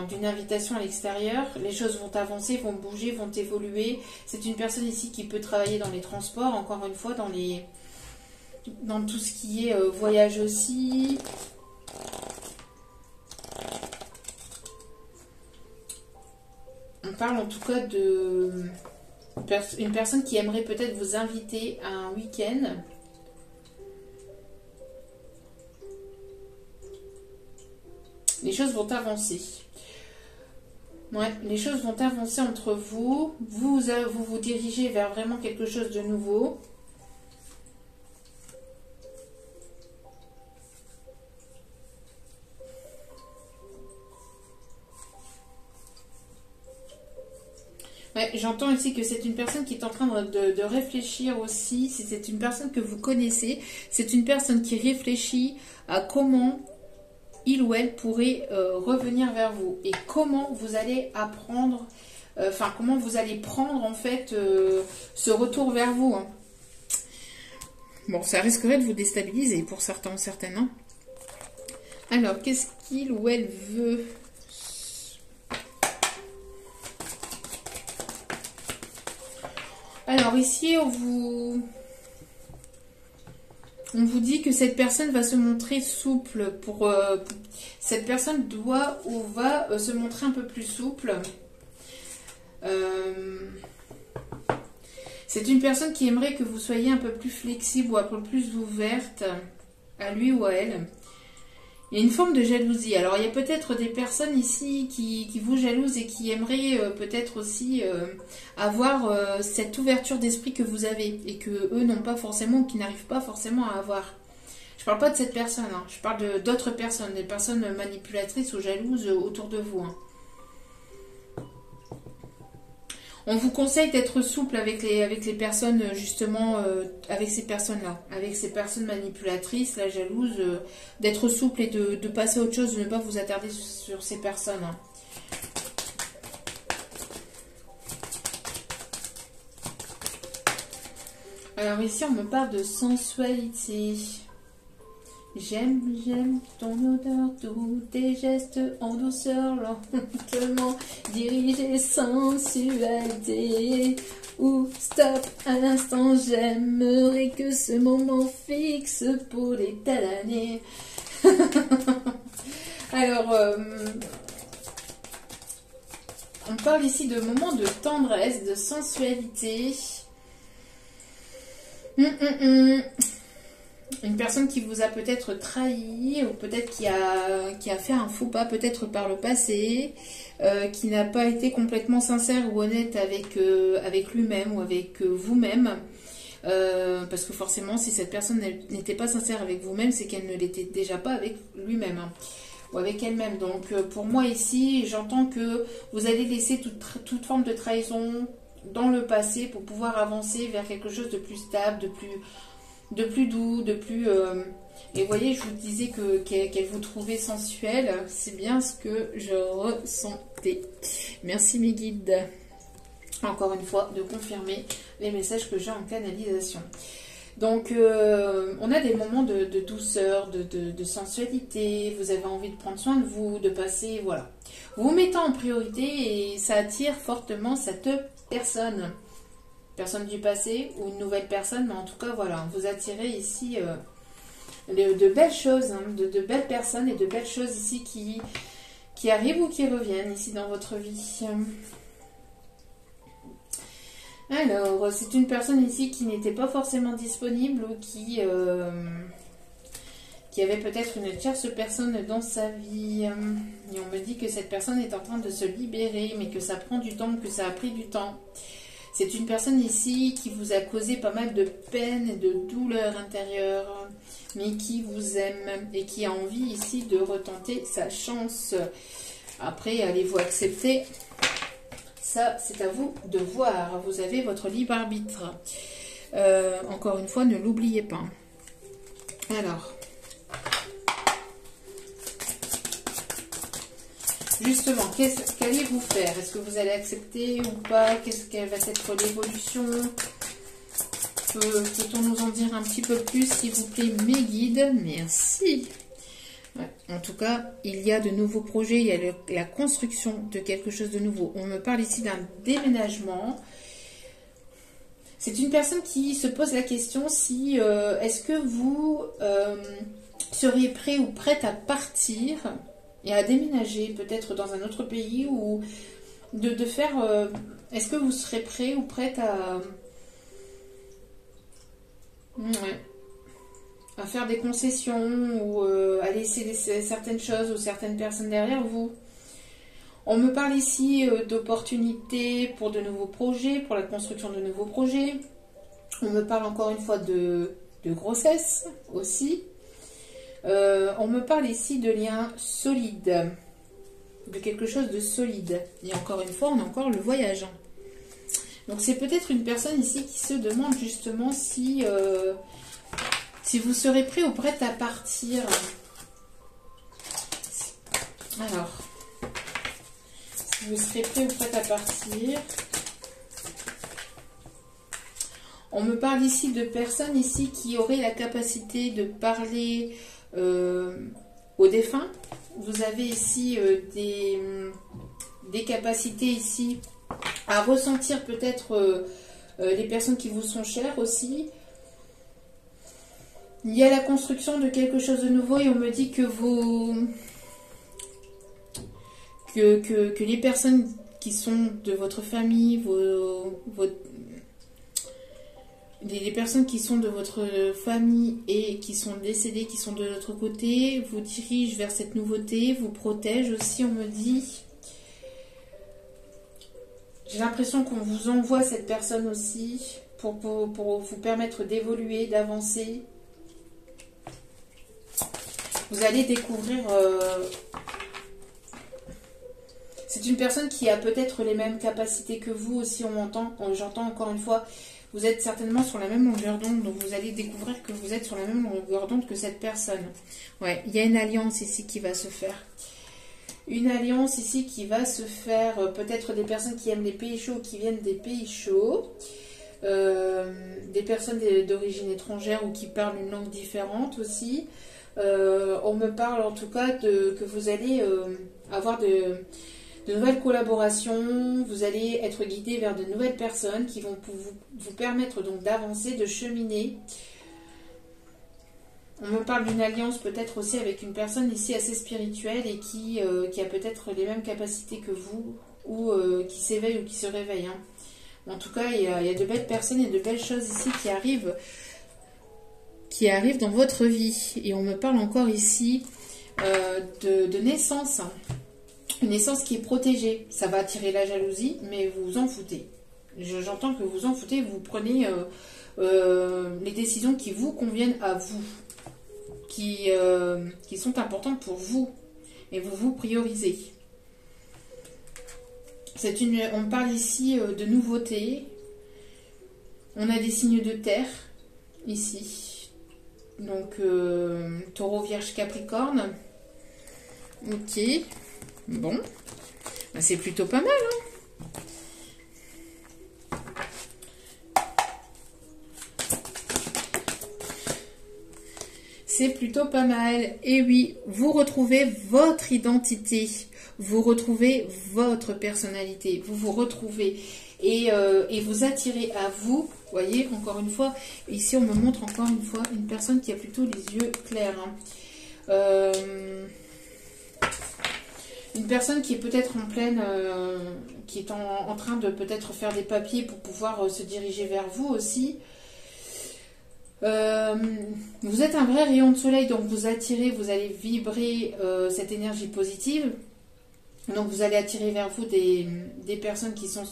d'une invitation à l'extérieur. Les choses vont avancer, vont bouger, vont évoluer. C'est une personne ici qui peut travailler dans les transports, encore une fois, dans tout ce qui est voyage aussi. On parle en tout cas de une personne qui aimerait peut-être vous inviter à un week-end. Les choses vont avancer. Ouais, les choses vont avancer entre vous. Vous dirigez vers vraiment quelque chose de nouveau. Ouais, j'entends ici que c'est une personne qui est en train de réfléchir aussi. Si c'est une personne que vous connaissez, c'est une personne qui réfléchit à comment il ou elle pourrait revenir vers vous et comment vous allez apprendre, comment vous allez prendre en fait ce retour vers vous. Hein. Bon, ça risquerait de vous déstabiliser pour certains ou certaines. Hein. Alors, qu'est-ce qu'il ou elle veut ? Alors ici, on vous dit que cette personne va se montrer souple. Cette personne doit ou va se montrer un peu plus souple. C'est une personne qui aimerait que vous soyez un peu plus flexible ou un peu plus ouverte à lui ou à elle. Il y a une forme de jalousie. Alors, il y a peut-être des personnes ici qui vous jalousent et qui aimeraient peut-être aussi avoir cette ouverture d'esprit que vous avez et que eux n'ont pas forcément ou qui n'arrivent pas forcément à avoir. Je ne parle pas de cette personne, hein. Je parle d'autres personnes, des personnes manipulatrices ou jalouses autour de vous. Hein. On vous conseille d'être souple avec les personnes, justement, avec ces personnes-là, avec ces personnes manipulatrices, la jalouse, d'être souple et de passer à autre chose, de ne pas vous attarder sur ces personnes. Hein. Alors ici, on me parle de sensualité. J'aime ton odeur, tous tes gestes en douceur, lentement dirigés, sensualité. Ou stop un instant, j'aimerais que ce moment fixe pour les telles années. Alors, on parle ici de moments de tendresse, de sensualité. Une personne qui vous a peut-être trahi ou peut-être qui a fait un faux pas peut-être par le passé, qui n'a pas été complètement sincère ou honnête avec lui-même ou avec vous-même. Parce que forcément, si cette personne n'était pas sincère avec vous-même, c'est qu'elle ne l'était déjà pas avec lui-même. Hein, ou avec elle-même. Donc pour moi ici, j'entends que vous allez laisser toute forme de trahison dans le passé pour pouvoir avancer vers quelque chose de plus stable, de plus doux, de plus... Et vous voyez, je vous disais qu'elle vous trouvait sensuelle. C'est bien ce que je ressentais. Merci mes guides. Encore une fois, de confirmer les messages que j'ai en canalisation. Donc, on a des moments de douceur, de sensualité. Vous avez envie de prendre soin de vous, de passer, voilà. Vous vous mettez en priorité et ça attire fortement cette personne. Personne du passé ou une nouvelle personne, mais en tout cas, voilà, vous attirez ici de belles choses, hein, de belles personnes et de belles choses ici qui arrivent ou qui reviennent ici dans votre vie. Alors, c'est une personne ici qui n'était pas forcément disponible ou qui avait peut-être une tierce personne dans sa vie. Et on me dit que cette personne est en train de se libérer, mais que ça prend du temps, que ça a pris du temps. C'est une personne ici qui vous a causé pas mal de peine et de douleur intérieure, mais qui vous aime et qui a envie ici de retenter sa chance. Après, allez-vous accepter? Ça, c'est à vous de voir. Vous avez votre libre arbitre. Encore une fois, ne l'oubliez pas. Alors, justement, qu'allez-vous faire? Est-ce que vous allez accepter ou pas? Qu'est-ce qu'elle va être l'évolution? Peut-on nous en dire un petit peu plus, s'il vous plaît, mes guides? Merci. Ouais. En tout cas, il y a de nouveaux projets, il y a la construction de quelque chose de nouveau. On me parle ici d'un déménagement. C'est une personne qui se pose la question si est-ce que vous seriez prêt ou prête à partir et à déménager peut-être dans un autre pays, ou de faire... est-ce que vous serez prêt ou prête à... Ouais. À faire des concessions ou à laisser certaines choses ou certaines personnes derrière vous. On me parle ici d'opportunités pour de nouveaux projets, pour la construction de nouveaux projets. On me parle encore une fois de grossesse aussi. On me parle ici de liens solides, de quelque chose de solide. Et encore une fois, on a encore le voyage. Donc c'est peut-être une personne ici qui se demande justement si vous serez prêt ou prête à partir. Alors, si vous serez prêt ou prête à partir. On me parle ici de personnes ici qui auraient la capacité de parler aux défunts. Vous avez ici des capacités ici à ressentir peut-être les personnes qui vous sont chères aussi. Il y a la construction de quelque chose de nouveau et on me dit que que les personnes qui sont de votre famille, les personnes qui sont de votre famille et qui sont décédées, qui sont de l'autre côté, vous dirigent vers cette nouveauté, vous protègent aussi, on me dit. J'ai l'impression qu'on vous envoie cette personne aussi pour vous permettre d'évoluer, d'avancer. Vous allez découvrir... c'est une personne qui a peut-être les mêmes capacités que vous aussi, j'entends encore une fois, vous êtes certainement sur la même longueur d'onde, donc vous allez découvrir que vous êtes sur la même longueur d'onde que cette personne. Ouais, il y a une alliance ici qui va se faire. Une alliance ici qui va se faire, peut-être des personnes qui aiment les pays chauds, qui viennent des pays chauds, des personnes d'origine étrangère ou qui parlent une langue différente aussi. On me parle en tout cas que vous allez avoir de nouvelles collaborations, vous allez être guidé vers de nouvelles personnes qui vont vous permettre donc d'avancer, de cheminer. On me parle d'une alliance peut-être aussi avec une personne ici assez spirituelle et qui a peut-être les mêmes capacités que vous, ou qui s'éveille ou qui se réveille. Hein. En tout cas, il y a de belles personnes et de belles choses ici qui arrivent dans votre vie. Et on me parle encore ici de naissance. Une naissance qui est protégée. Ça va attirer la jalousie, mais vous vous en foutez. J'entends que vous vous en foutez, vous prenez les décisions qui vous conviennent à vous, qui sont importantes pour vous, et vous vous priorisez. On parle ici de nouveautés. On a des signes de terre ici. Donc, taureau, vierge, capricorne. Ok. Bon. Ben, c'est plutôt pas mal, hein. C'est plutôt pas mal. Et oui, vous retrouvez votre identité. Vous retrouvez votre personnalité. Vous vous retrouvez. Et vous attirez à vous. Vous voyez, encore une fois, ici on me montre encore une fois une personne qui a plutôt les yeux clairs. Hein. Une personne qui est peut-être en pleine, qui est en train de peut-être faire des papiers pour pouvoir se diriger vers vous aussi. Vous êtes un vrai rayon de soleil, donc vous attirez, vous allez vibrer cette énergie positive. Donc vous allez attirer vers vous des personnes qui sont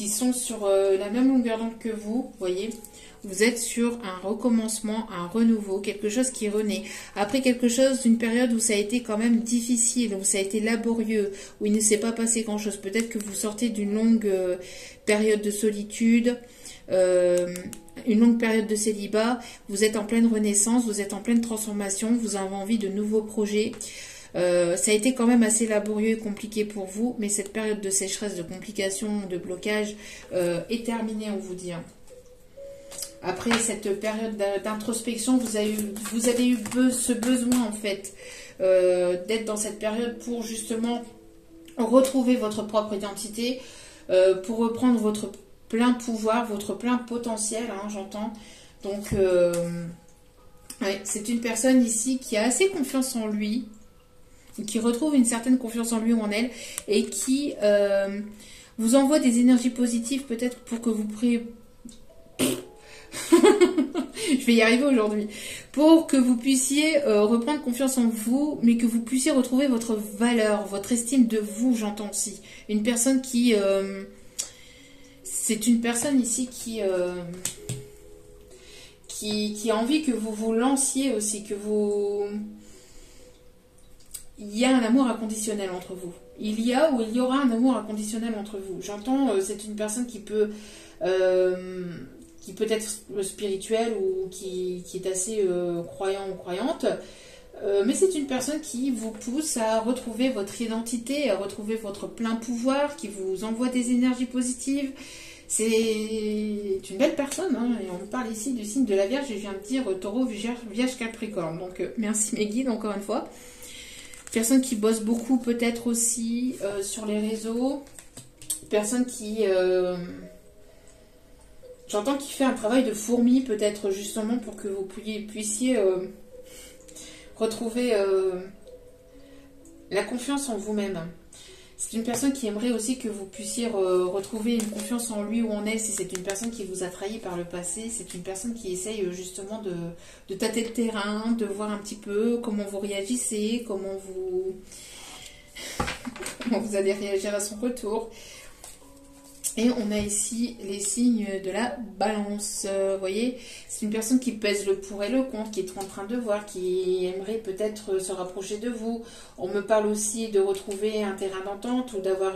qui sont sur la même longueur d'onde que vous, voyez. Vous êtes sur un recommencement, un renouveau, quelque chose qui renaît. Après quelque chose d'une période où ça a été quand même difficile, où ça a été laborieux, où il ne s'est pas passé grand-chose. Peut-être que vous sortez d'une longue période de solitude, une longue période de célibat. Vous êtes en pleine renaissance, vous êtes en pleine transformation, vous avez envie de nouveaux projets. Ça a été quand même assez laborieux et compliqué pour vous, mais cette période de sécheresse, de complications, de blocage est terminée, on vous dit. Après cette période d'introspection, vous avez eu ce besoin en fait d'être dans cette période pour justement retrouver votre propre identité, pour reprendre votre plein pouvoir, votre plein potentiel, hein, j'entends. Donc, ouais, c'est une personne ici qui a assez confiance en lui, qui retrouve une certaine confiance en lui ou en elle, et qui vous envoie des énergies positives peut-être pour que vous priez. Je vais y arriver aujourd'hui. Pour que vous puissiez reprendre confiance en vous, mais que vous puissiez retrouver votre valeur, votre estime de vous, j'entends aussi. Une personne qui... c'est une personne ici qui a envie que vous vous lanciez aussi, que vous... Il y a un amour inconditionnel entre vous. Il y a ou il y aura un amour inconditionnel entre vous. J'entends, c'est une personne qui peut être spirituelle ou qui est assez croyant ou croyante. Mais c'est une personne qui vous pousse à retrouver votre identité, à retrouver votre plein pouvoir, qui vous envoie des énergies positives. C'est une belle personne, hein, et on me parle ici du signe de la Vierge, je viens de dire Taureau, Vierge, Capricorne. Donc merci mes guides encore une fois. Personne qui bosse beaucoup peut-être aussi sur les réseaux. Personne qui... j'entends qu'il fait un travail de fourmi peut-être justement pour que vous puissiez retrouver la confiance en vous-même. C'est une personne qui aimerait aussi que vous puissiez retrouver une confiance en lui ou en elle si c'est une personne qui vous a trahi par le passé. C'est une personne qui essaye justement de tâter le terrain, de voir un petit peu comment vous réagissez, comment vous allez réagir à son retour. Et on a ici les signes de la balance. Vous voyez, c'est une personne qui pèse le pour et le contre, qui est en train de voir, qui aimerait peut-être se rapprocher de vous. On me parle aussi de retrouver un terrain d'entente ou d'avoir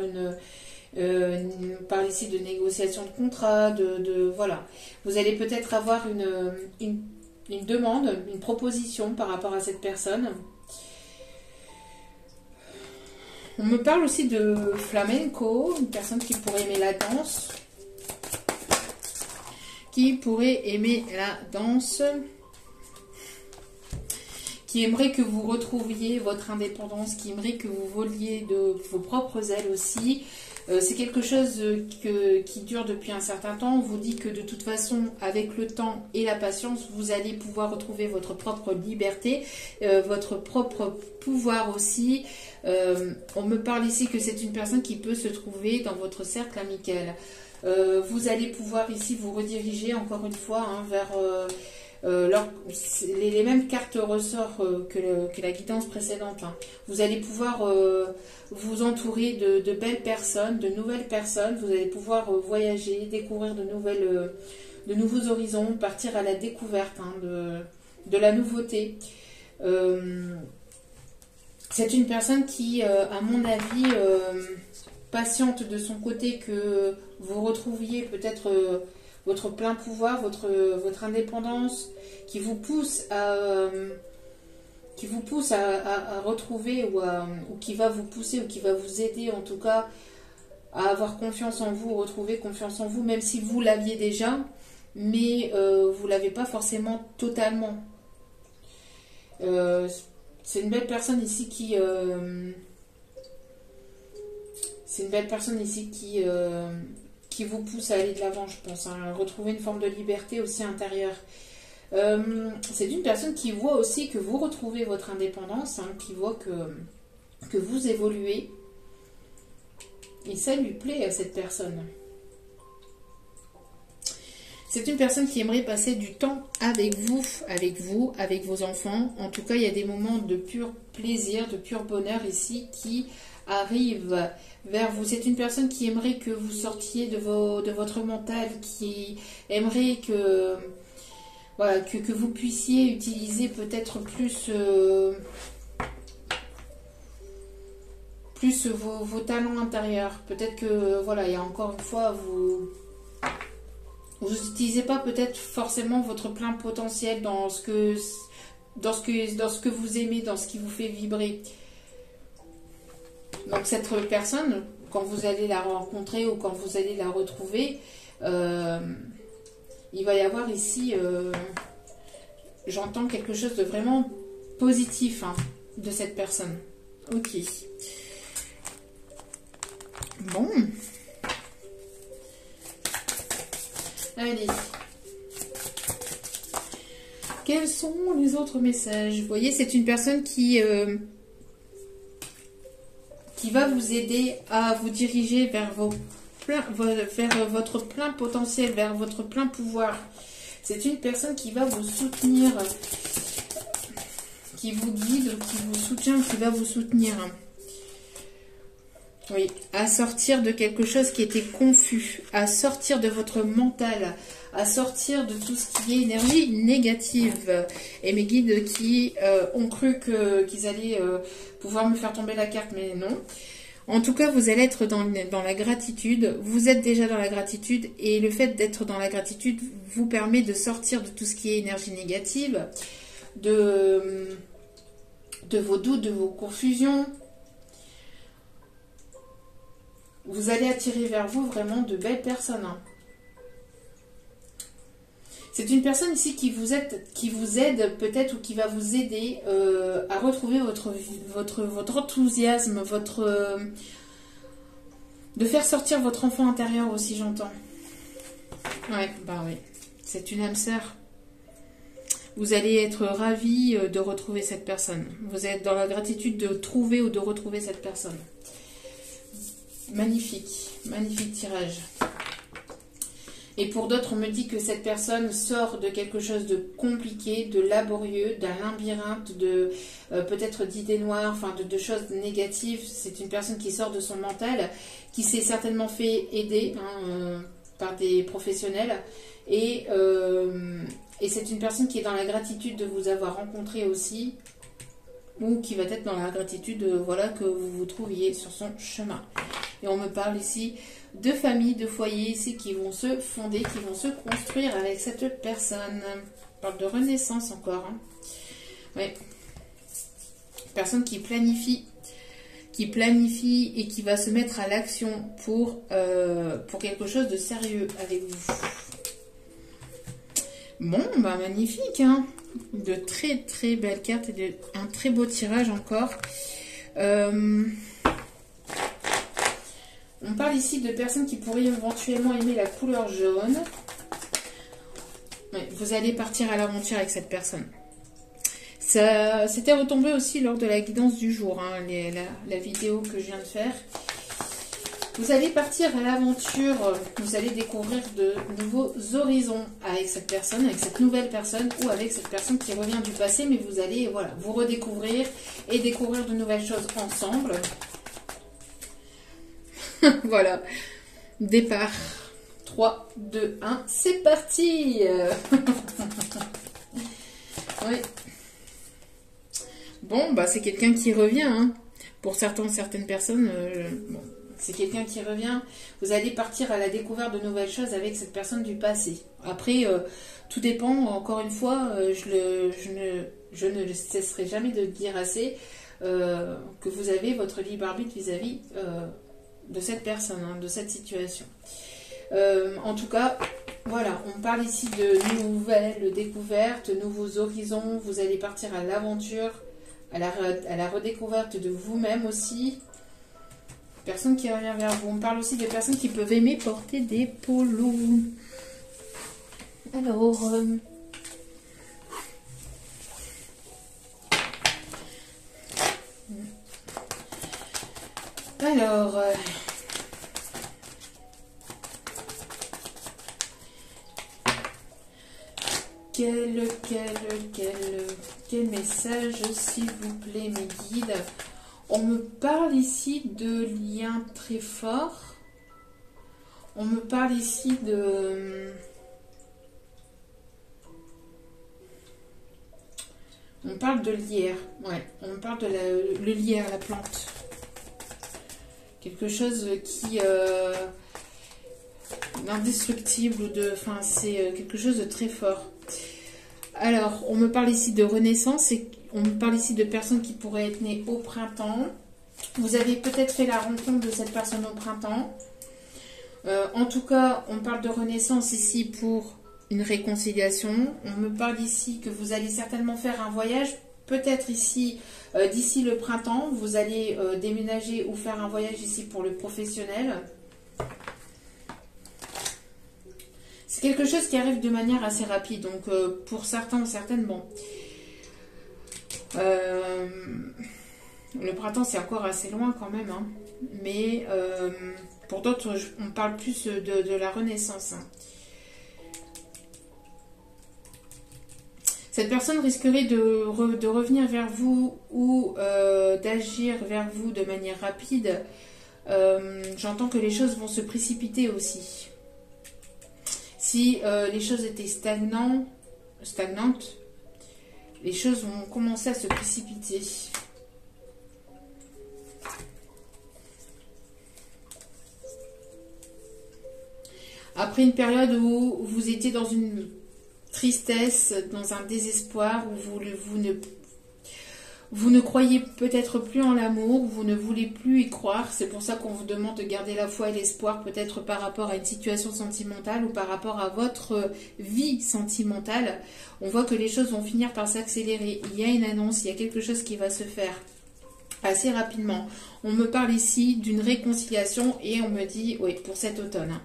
on parle ici de négociation de contrat, voilà. Vous allez peut-être avoir une demande, une proposition par rapport à cette personne. On me parle aussi de flamenco, une personne qui pourrait aimer la danse. Qui aimerait que vous retrouviez votre indépendance, qui aimerait que vous voliez de vos propres ailes aussi. C'est quelque chose qui dure depuis un certain temps. On vous dit que de toute façon, avec le temps et la patience, vous allez pouvoir retrouver votre propre liberté, votre propre pouvoir aussi. On me parle ici que c'est une personne qui peut se trouver dans votre cercle amical. Vous allez pouvoir ici vous rediriger encore une fois vers... les mêmes cartes ressortent que la guidance précédente. Hein. Vous allez pouvoir vous entourer de belles personnes, de nouvelles personnes. Vous allez pouvoir voyager, découvrir de nouveaux horizons, partir à la découverte de la nouveauté. C'est une personne qui, à mon avis, patiente de son côté que vous retrouviez peut-être... votre plein pouvoir, votre indépendance, qui vous pousse à retrouver ou qui va vous pousser ou qui va vous aider en tout cas à avoir confiance en vous, retrouver confiance en vous, même si vous l'aviez déjà, mais vous ne l'avez pas forcément totalement. C'est une belle personne ici qui... qui vous pousse à aller de l'avant, je pense. Hein, retrouver une forme de liberté aussi intérieure. C'est une personne qui voit aussi que vous retrouvez votre indépendance, hein, qui voit que vous évoluez. Et ça lui plaît à cette personne. C'est une personne qui aimerait passer du temps avec vous, avec vos enfants. En tout cas, il y a des moments de pur plaisir, de pur bonheur ici qui arrivent vers vous. C'est une personne qui aimerait que vous sortiez de votre mental, qui aimerait que, voilà, que vous puissiez utiliser peut-être plus vos talents intérieurs. Peut-être que, voilà, il y a encore une fois, vous n'utilisez pas peut-être forcément votre plein potentiel dans ce que vous aimez, dans ce qui vous fait vibrer. Donc cette personne, quand vous allez la rencontrer ou quand vous allez la retrouver, il va y avoir ici, j'entends quelque chose de vraiment positif hein, de cette personne. Ok. Bon. Allez. Quels sont les autres messages? Vous voyez, c'est une personne qui va vous aider à vous diriger vers votre plein potentiel, vers votre plein pouvoir. C'est une personne qui va vous soutenir, qui vous guide, qui vous soutient, qui va vous soutenir. Oui, à sortir de quelque chose qui était confus, à sortir de votre mental, à sortir de tout ce qui est énergie négative. Et mes guides qui ont cru qu'ils allaient pouvoir me faire tomber la carte, mais non. En tout cas, vous allez être dans la gratitude. Vous êtes déjà dans la gratitude et le fait d'être dans la gratitude vous permet de sortir de tout ce qui est énergie négative, de vos doutes, de vos confusions. Vous allez attirer vers vous vraiment de belles personnes. Hein. C'est une personne ici qui vous aide peut-être ou qui va vous aider à retrouver votre enthousiasme, de faire sortir votre enfant intérieur aussi, j'entends. Ouais, bah oui. C'est une âme sœur. Vous allez être ravis de retrouver cette personne. Vous êtes dans la gratitude de trouver ou de retrouver cette personne. Magnifique, magnifique tirage. Et pour d'autres, on me dit que cette personne sort de quelque chose de compliqué, de laborieux, d'un labyrinthe, de peut-être d'idées noires, enfin de choses négatives. C'est une personne qui sort de son mental, qui s'est certainement fait aider par des professionnels. Et c'est une personne qui est dans la gratitude de vous avoir rencontré aussi, ou qui va être dans la gratitude voilà, que vous vous trouviez sur son chemin. Et on me parle ici de famille, de foyers ici qui vont se fonder, qui vont se construire avec cette personne. On parle de renaissance encore. Hein. Ouais. Personne qui planifie et qui va se mettre à l'action pour quelque chose de sérieux avec vous. Bon, bah magnifique, hein. De très très belles cartes et un très beau tirage encore. On parle ici de personnes qui pourraient éventuellement aimer la couleur jaune. Ouais, vous allez partir à l'aventure avec cette personne. Ça s'était retombé aussi lors de la guidance du jour, hein, la vidéo que je viens de faire. Vous allez partir à l'aventure, vous allez découvrir de nouveaux horizons avec cette personne, avec cette nouvelle personne ou avec cette personne qui revient du passé, mais vous allez voilà, vous redécouvrir et découvrir de nouvelles choses ensemble. Voilà, départ. 3, 2, 1, c'est parti. Oui. Bon, bah c'est quelqu'un qui revient. Hein. Pour certaines personnes, bon, c'est quelqu'un qui revient. Vous allez partir à la découverte de nouvelles choses avec cette personne du passé. Après, tout dépend. Encore une fois, je ne cesserai jamais de dire assez que vous avez votre libre arbitre vis-à-vis de cette personne, hein, de cette situation. En tout cas, voilà, on parle ici de nouvelles découvertes, nouveaux horizons. Vous allez partir à l'aventure, à la redécouverte de vous-même aussi. Personne qui revient vers vous. On parle aussi de personnes qui peuvent aimer porter des polos. Alors, Quel message, s'il vous plaît, mes guides? On me parle ici de liens très forts. On me parle ici de... On parle de lierre. Ouais, on parle de le lierre, la plante. Quelque chose qui... d'indestructible ou de... Enfin, c'est quelque chose de très fort. Alors, on me parle ici de renaissance et on me parle ici de personnes qui pourraient être nées au printemps. Vous avez peut-être fait la rencontre de cette personne au printemps. En tout cas, on parle de renaissance ici pour une réconciliation. On me parle ici que vous allez certainement faire un voyage. Peut-être ici, d'ici le printemps, vous allez déménager ou faire un voyage ici pour le professionnel. C'est quelque chose qui arrive de manière assez rapide. Donc, pour certains ou certaines, bon. Le printemps, c'est encore assez loin quand même. Hein. Mais pour d'autres, on parle plus de la renaissance. Hein. Cette personne risquerait de revenir vers vous ou d'agir vers vous de manière rapide. J'entends que les choses vont se précipiter aussi. Si les choses étaient stagnantes, les choses vont commencer à se précipiter. Après une période où vous étiez dans une tristesse, dans un désespoir, où vous ne croyez peut-être plus en l'amour, vous ne voulez plus y croire. C'est pour ça qu'on vous demande de garder la foi et l'espoir, peut-être par rapport à une situation sentimentale ou par rapport à votre vie sentimentale. On voit que les choses vont finir par s'accélérer. Il y a une annonce, il y a quelque chose qui va se faire assez rapidement. On me parle ici d'une réconciliation et on me dit, oui, pour cet automne. Hein.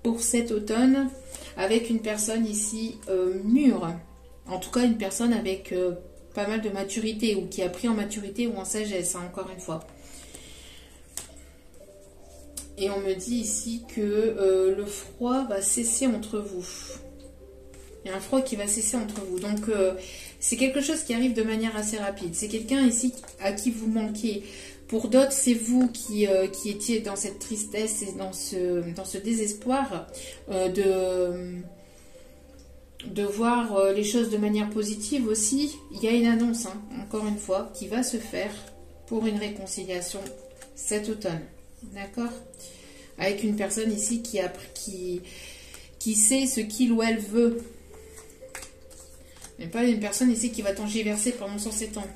Pour cet automne, avec une personne ici mûre. En tout cas, une personne avec... pas mal de maturité ou qui a pris en maturité ou en sagesse, hein, encore une fois. Et on me dit ici que le froid va cesser entre vous. Il y a un froid qui va cesser entre vous. Donc, c'est quelque chose qui arrive de manière assez rapide. C'est quelqu'un ici à qui vous manquez. Pour d'autres, c'est vous qui étiez dans cette tristesse et dans ce désespoir de voir les choses de manière positive aussi. Il y a une annonce, hein, encore une fois, qui va se faire pour une réconciliation cet automne. D'accord? Avec une personne ici qui sait ce qu'il ou elle veut. Mais pas une personne ici qui va tergiverser pendant 107 ans.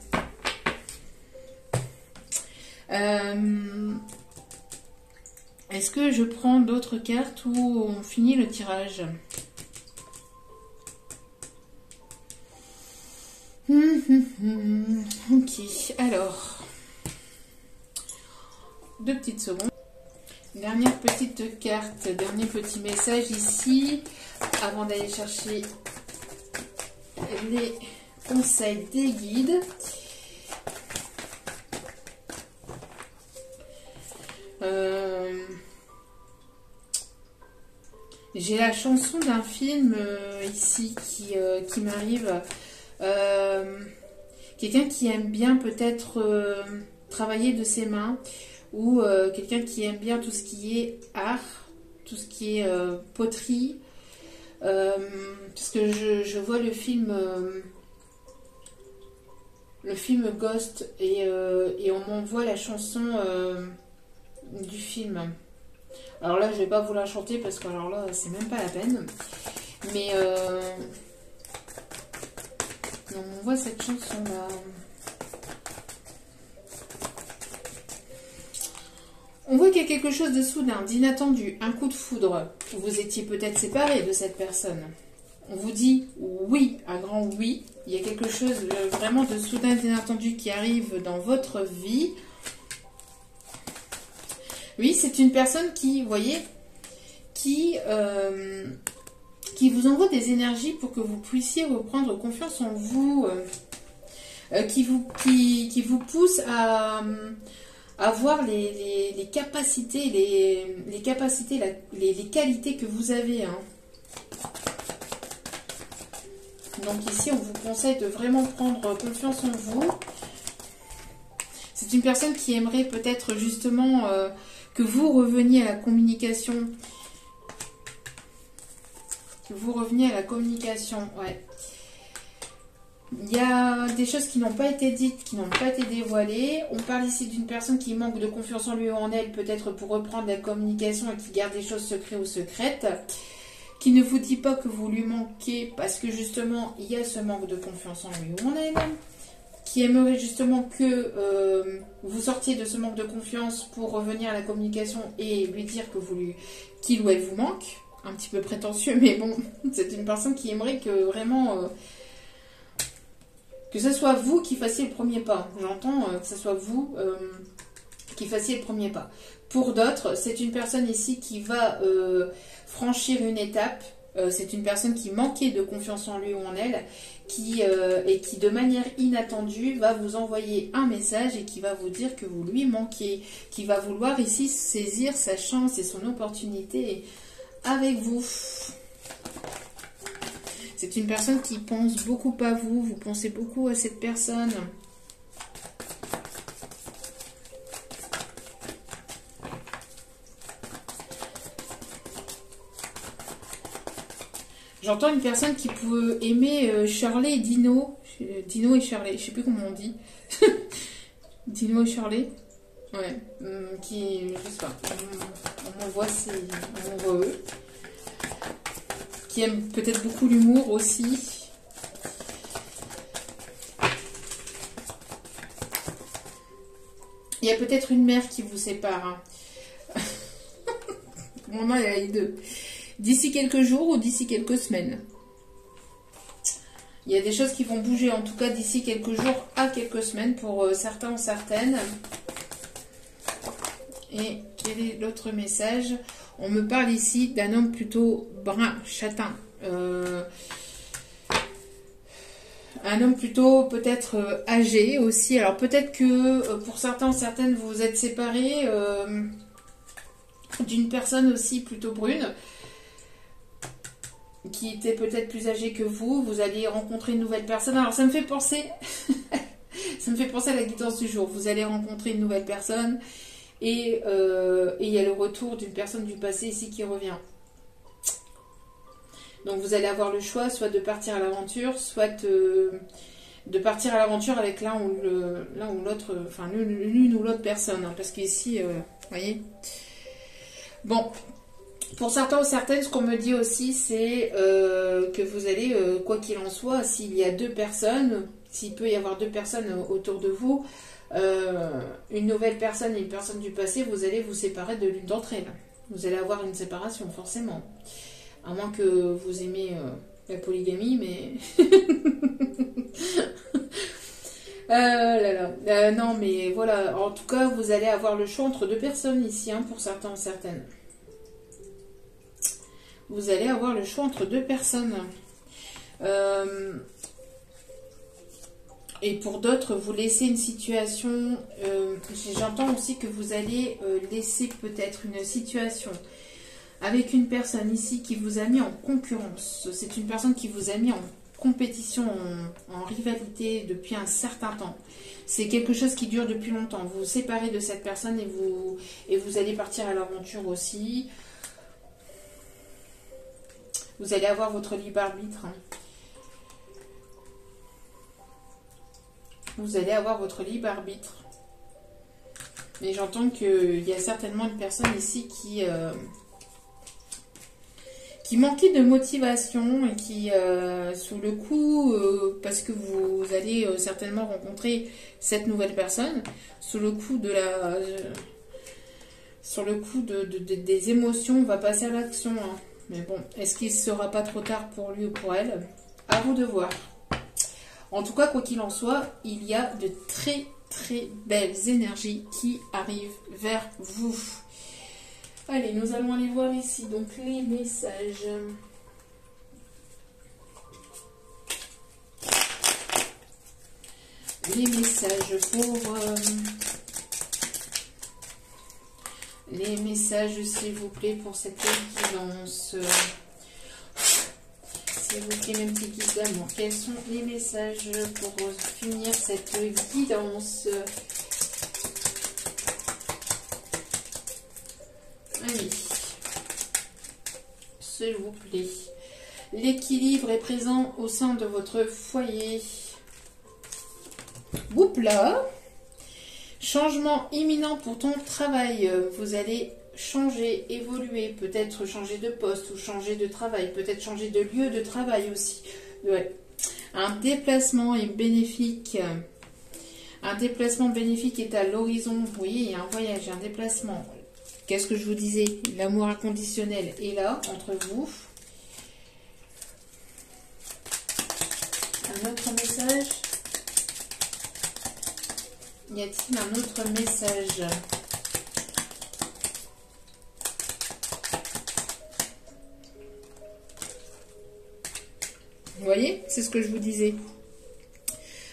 Est-ce que je prends d'autres cartes ou on finit le tirage? Ok, alors, 2 petites secondes. Dernière petite carte, dernier petit message ici, avant d'aller chercher les conseils des guides. J'ai la chanson d'un film ici qui m'arrive. Quelqu'un qui aime bien peut-être travailler de ses mains ou quelqu'un qui aime bien tout ce qui est art, tout ce qui est poterie. Parce que je vois le film Ghost et on m'envoie la chanson du film. Alors là, je vais pas vous la chanter parce que alors là, c'est même pas la peine. Mais on voit cette chanson là. On voit qu'il y a quelque chose de soudain, d'inattendu, un coup de foudre. Vous étiez peut-être séparés de cette personne. On vous dit oui, un grand oui. Il y a quelque chose vraiment de soudain, d'inattendu qui arrive dans votre vie. Oui, c'est une personne qui, vous voyez, qui vous envoie des énergies pour que vous puissiez reprendre confiance en vous, qui vous pousse à voir les capacités, les qualités que vous avez. Hein. Donc ici, on vous conseille de vraiment prendre confiance en vous. C'est une personne qui aimerait peut-être justement que vous reveniez à la communication. Que vous reveniez à la communication, ouais. Il y a des choses qui n'ont pas été dites, qui n'ont pas été dévoilées. On parle ici d'une personne qui manque de confiance en lui ou en elle, peut-être pour reprendre la communication et qui garde des choses secrètes ou secrètes. Qui ne vous dit pas que vous lui manquez parce que justement, il y a ce manque de confiance en lui ou en elle. Qui aimerait justement que vous sortiez de ce manque de confiance pour revenir à la communication et lui dire que qu'il ou elle vous manque. Un petit peu prétentieux, mais bon, c'est une personne qui aimerait que vraiment que ce soit vous qui fassiez le premier pas. J'entends que ce soit vous qui fassiez le premier pas. Pour d'autres, c'est une personne ici qui va franchir une étape. C'est une personne qui manquait de confiance en lui ou en elle, et qui de manière inattendue va vous envoyer un message et qui va vous dire que vous lui manquez, qui va vouloir ici saisir sa chance et son opportunité avec vous. C'est une personne qui pense beaucoup à vous, vous pensez beaucoup à cette personne. J'entends une personne qui peut aimer Shirley et Dino. Dino et Shirley, je sais plus comment on dit. Dino et Shirley. Ouais. Qui, je sais pas. On voit eux. Qui aiment peut-être beaucoup l'humour aussi. Il y a peut-être une mère qui vous sépare. Hein. Mon nom, il y a les deux. D'ici quelques jours ou d'ici quelques semaines. Il y a des choses qui vont bouger, en tout cas d'ici quelques jours à quelques semaines pour certains ou certaines. Et quel est l'autre message? On me parle ici d'un homme plutôt brun, châtain. Un homme plutôt peut-être âgé aussi. Alors peut-être que pour certains ou certaines, vous vous êtes séparés d'une personne aussi plutôt brune, qui était peut-être plus âgée que vous. Vous allez rencontrer une nouvelle personne. Alors ça me fait penser ça me fait penser à la guidance du jour. Vous allez rencontrer une nouvelle personne et il y a le retour d'une personne du passé ici qui revient. Donc vous allez avoir le choix soit de partir à l'aventure, soit de partir à l'aventure avec l'un ou l'autre, enfin l'une ou l'autre personne, hein, parce qu'ici, vous voyez. Bon, pour certains ou certaines, ce qu'on me dit aussi, c'est que vous allez, quoi qu'il en soit, s'il y a deux personnes, s'il peut y avoir deux personnes autour de vous, une nouvelle personne et une personne du passé, vous allez vous séparer de l'une d'entre elles. Vous allez avoir une séparation, forcément. À moins que vous aimez la polygamie, mais... non, mais voilà. En tout cas, vous allez avoir le choix entre deux personnes ici, hein, pour certains ou certaines. Vous allez avoir le choix entre deux personnes. Et pour d'autres, vous laissez une situation... J'entends aussi que vous allez laisser peut-être une situation avec une personne ici qui vous a mis en concurrence. C'est une personne qui vous a mis en compétition, en rivalité depuis un certain temps. C'est quelque chose qui dure depuis longtemps. Vous vous séparez de cette personne et vous allez partir à l'aventure aussi. Vous allez avoir votre libre arbitre. Vous allez avoir votre libre arbitre. Mais j'entends qu'il y a certainement une personne ici qui manquait de motivation et qui, sous le coup, parce que vous allez certainement rencontrer cette nouvelle personne, sous le coup de des émotions, va passer à l'action. Hein. Mais bon, est-ce qu'il ne sera pas trop tard pour lui ou pour elle? À vous de voir. En tout cas, quoi qu'il en soit, il y a de très très belles énergies qui arrivent vers vous. Allez, nous allons aller voir ici, donc les messages. Les messages pour... les messages, s'il vous plaît, pour cette guidance. s'il vous plaît, mes petits guides d'amour, quels sont les messages pour finir cette guidance? Allez, s'il vous plaît. L'équilibre est présent au sein de votre foyer. Oups là. Changement imminent pour ton travail. Vous allez changer, évoluer, peut-être changer de poste ou changer de travail, peut-être changer de lieu de travail aussi. Ouais. Un déplacement est bénéfique. Un déplacement bénéfique est à l'horizon. Oui, il y a un voyage, un déplacement. Qu'est-ce que je vous disais? L'amour inconditionnel est là, entre vous. Un autre message? Y a-t-il un autre message? Vous voyez? C'est ce que je vous disais.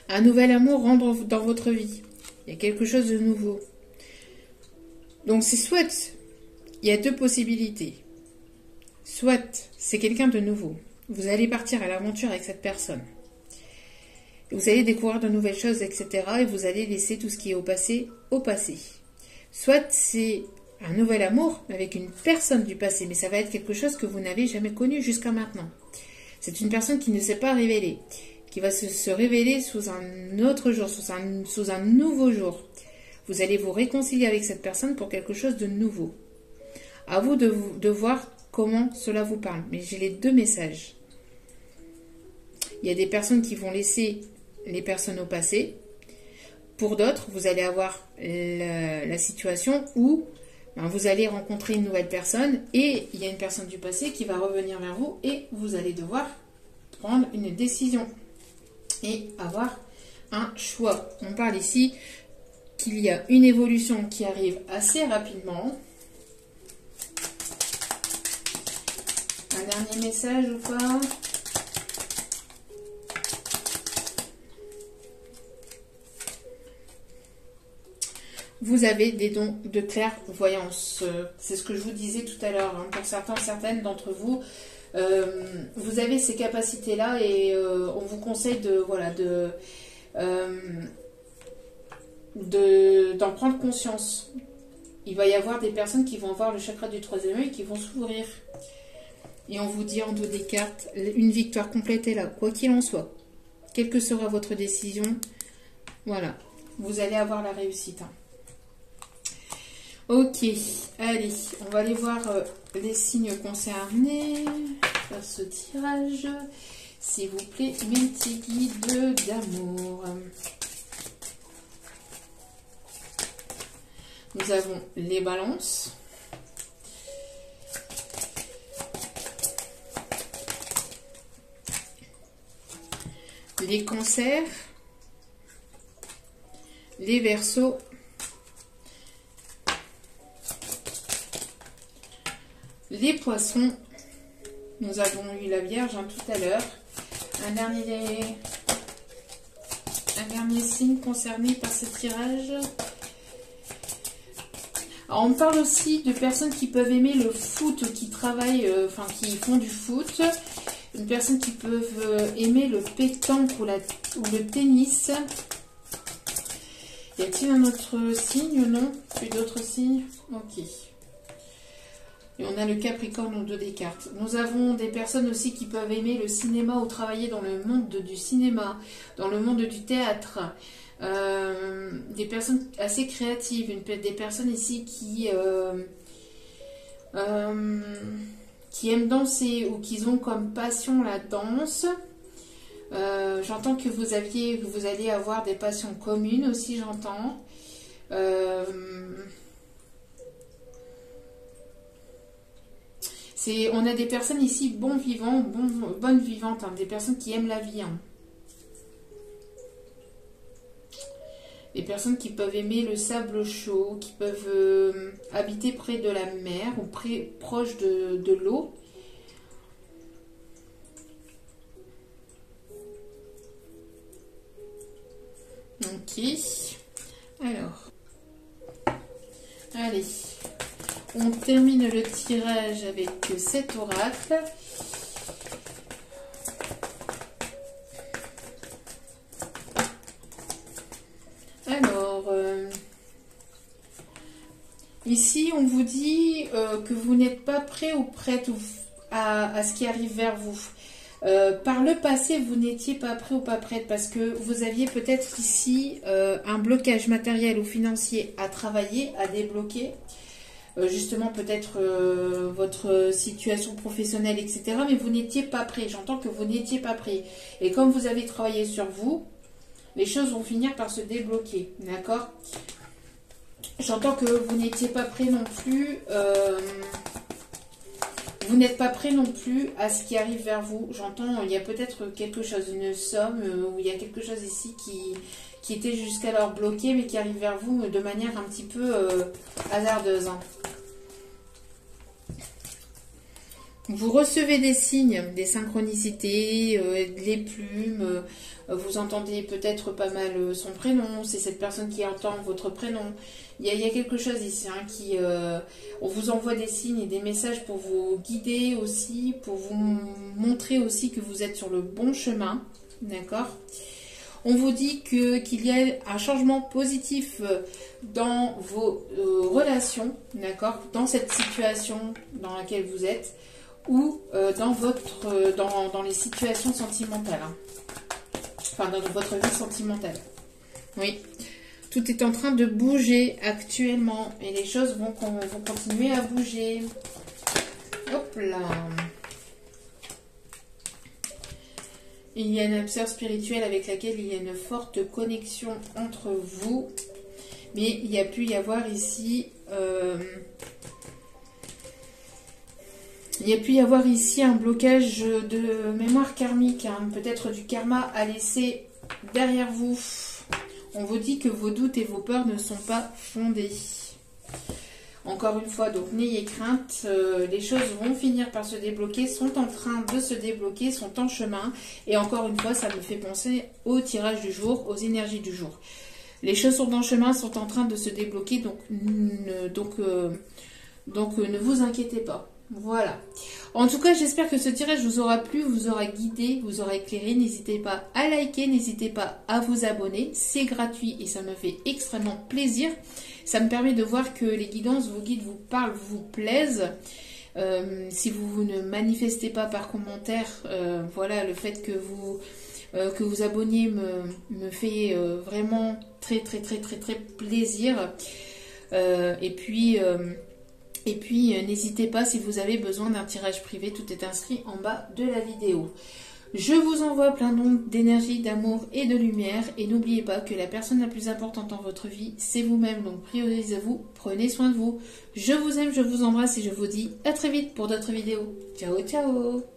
Un nouvel amour rentre dans votre vie. Il y a quelque chose de nouveau. Donc c'est soit, il y a deux possibilités. Soit c'est quelqu'un de nouveau. Vous allez partir à l'aventure avec cette personne. Vous allez découvrir de nouvelles choses, etc. Et vous allez laisser tout ce qui est au passé, au passé. Soit c'est un nouvel amour avec une personne du passé. Mais ça va être quelque chose que vous n'avez jamais connu jusqu'à maintenant. C'est une personne qui ne s'est pas révélée. Qui va se révéler sous un autre jour, sous un nouveau jour. Vous allez vous réconcilier avec cette personne pour quelque chose de nouveau. À vous de voir comment cela vous parle. Mais j'ai les deux messages. Il y a des personnes qui vont laisser les personnes au passé. Pour d'autres, vous allez avoir la situation où vous allez rencontrer une nouvelle personne et il y a une personne du passé qui va revenir vers vous et vous allez devoir prendre une décision et avoir un choix. On parle ici qu'il y a une évolution qui arrive assez rapidement. Un dernier message ou pas? Vous avez des dons de clairvoyance. C'est ce que je vous disais tout à l'heure. Hein. Pour certains, certaines d'entre vous, vous avez ces capacités-là et on vous conseille d'en prendre conscience. Il va y avoir des personnes qui vont avoir le chakra du troisième œil qui vont s'ouvrir. Et on vous dit en dos des cartes, une victoire complète est là, quoi qu'il en soit. Quelle que sera votre décision, voilà, vous allez avoir la réussite. Hein. Ok, allez, on va aller voir les signes concernés, faire ce tirage, s'il vous plaît, mes petits guides d'amour. Nous avons les balances, les cancers, les verseaux, les poissons, nous avons eu la Vierge tout à l'heure, un dernier signe concerné par ce tirage. Alors, on me parle aussi de personnes qui peuvent aimer le foot, qui travaillent, qui font du foot, une personne qui peuvent aimer le pétanque ou le tennis. Y a-t-il un autre signe? Non, plus d'autres signes? Ok. Et on a le Capricorne au dos des cartes. Nous avons des personnes aussi qui peuvent aimer le cinéma ou travailler dans le monde du cinéma, dans le monde du théâtre. Des personnes assez créatives, des personnes ici qui aiment danser ou qui ont comme passion la danse. J'entends que vous allez avoir des passions communes aussi, j'entends. On a des personnes ici, bonnes vivantes, hein, des personnes qui aiment la vie. Hein. Des personnes qui peuvent aimer le sable chaud, qui peuvent habiter près de la mer ou proche de l'eau. Ok. Alors. Allez. On termine le tirage avec cet oracle. Ici, on vous dit que vous n'êtes pas prêt ou prête à ce qui arrive vers vous. Par le passé, vous n'étiez pas prêt ou pas prête parce que vous aviez peut-être ici un blocage matériel ou financier à travailler, à débloquer. Justement, peut-être votre situation professionnelle, etc. Mais vous n'étiez pas prêt. J'entends que vous n'étiez pas prêt. Et comme vous avez travaillé sur vous, les choses vont finir par se débloquer. D'accord ? J'entends que vous n'étiez pas prêt non plus. Vous n'êtes pas prêt non plus à ce qui arrive vers vous. J'entends, il y a peut-être quelque chose, une somme, ou il y a quelque chose ici qui était jusqu'alors bloqué, mais qui arrive vers vous de manière un petit peu hasardeuse. Hein. Vous recevez des signes, des synchronicités, les plumes, vous entendez peut-être pas mal son prénom, c'est cette personne qui entend votre prénom. Il y a quelque chose ici, hein, on vous envoie des signes et des messages pour vous guider aussi, pour vous montrer aussi que vous êtes sur le bon chemin, d'accord ? On vous dit qu'il y a un changement positif dans vos relations, d'accord ? Dans cette situation dans laquelle vous êtes, ou dans les situations sentimentales. Hein. Enfin, dans votre vie sentimentale. Oui. Tout est en train de bouger actuellement. Et les choses vont continuer à bouger. Hop là. Il y a une âme sœur spirituelle avec laquelle il y a une forte connexion entre vous. Mais il y a pu y avoir ici... il y a pu y avoir ici un blocage de mémoire karmique, hein, peut-être du karma à laisser derrière vous. On vous dit que vos doutes et vos peurs ne sont pas fondés. Encore une fois, donc n'ayez crainte, les choses vont finir par se débloquer, sont en train de se débloquer, sont en chemin. Et encore une fois, ça me fait penser au tirage du jour, aux énergies du jour. Les choses sont en chemin, sont en train de se débloquer, donc ne vous inquiétez pas. Voilà. En tout cas, j'espère que ce tirage vous aura plu, vous aura guidé, vous aura éclairé. N'hésitez pas à liker, n'hésitez pas à vous abonner. C'est gratuit et ça me fait extrêmement plaisir. Ça me permet de voir que les guidances, vos guides vous parlent, vous plaisent. Si vous ne manifestez pas par commentaire, voilà, le fait que vous abonniez me fait vraiment très plaisir. Et puis, n'hésitez pas si vous avez besoin d'un tirage privé, tout est inscrit en bas de la vidéo. Je vous envoie plein d'ondes d'énergie, d'amour et de lumière. Et n'oubliez pas que la personne la plus importante dans votre vie, c'est vous-même. Donc priorisez-vous, prenez soin de vous. Je vous aime, je vous embrasse et je vous dis à très vite pour d'autres vidéos. Ciao, ciao!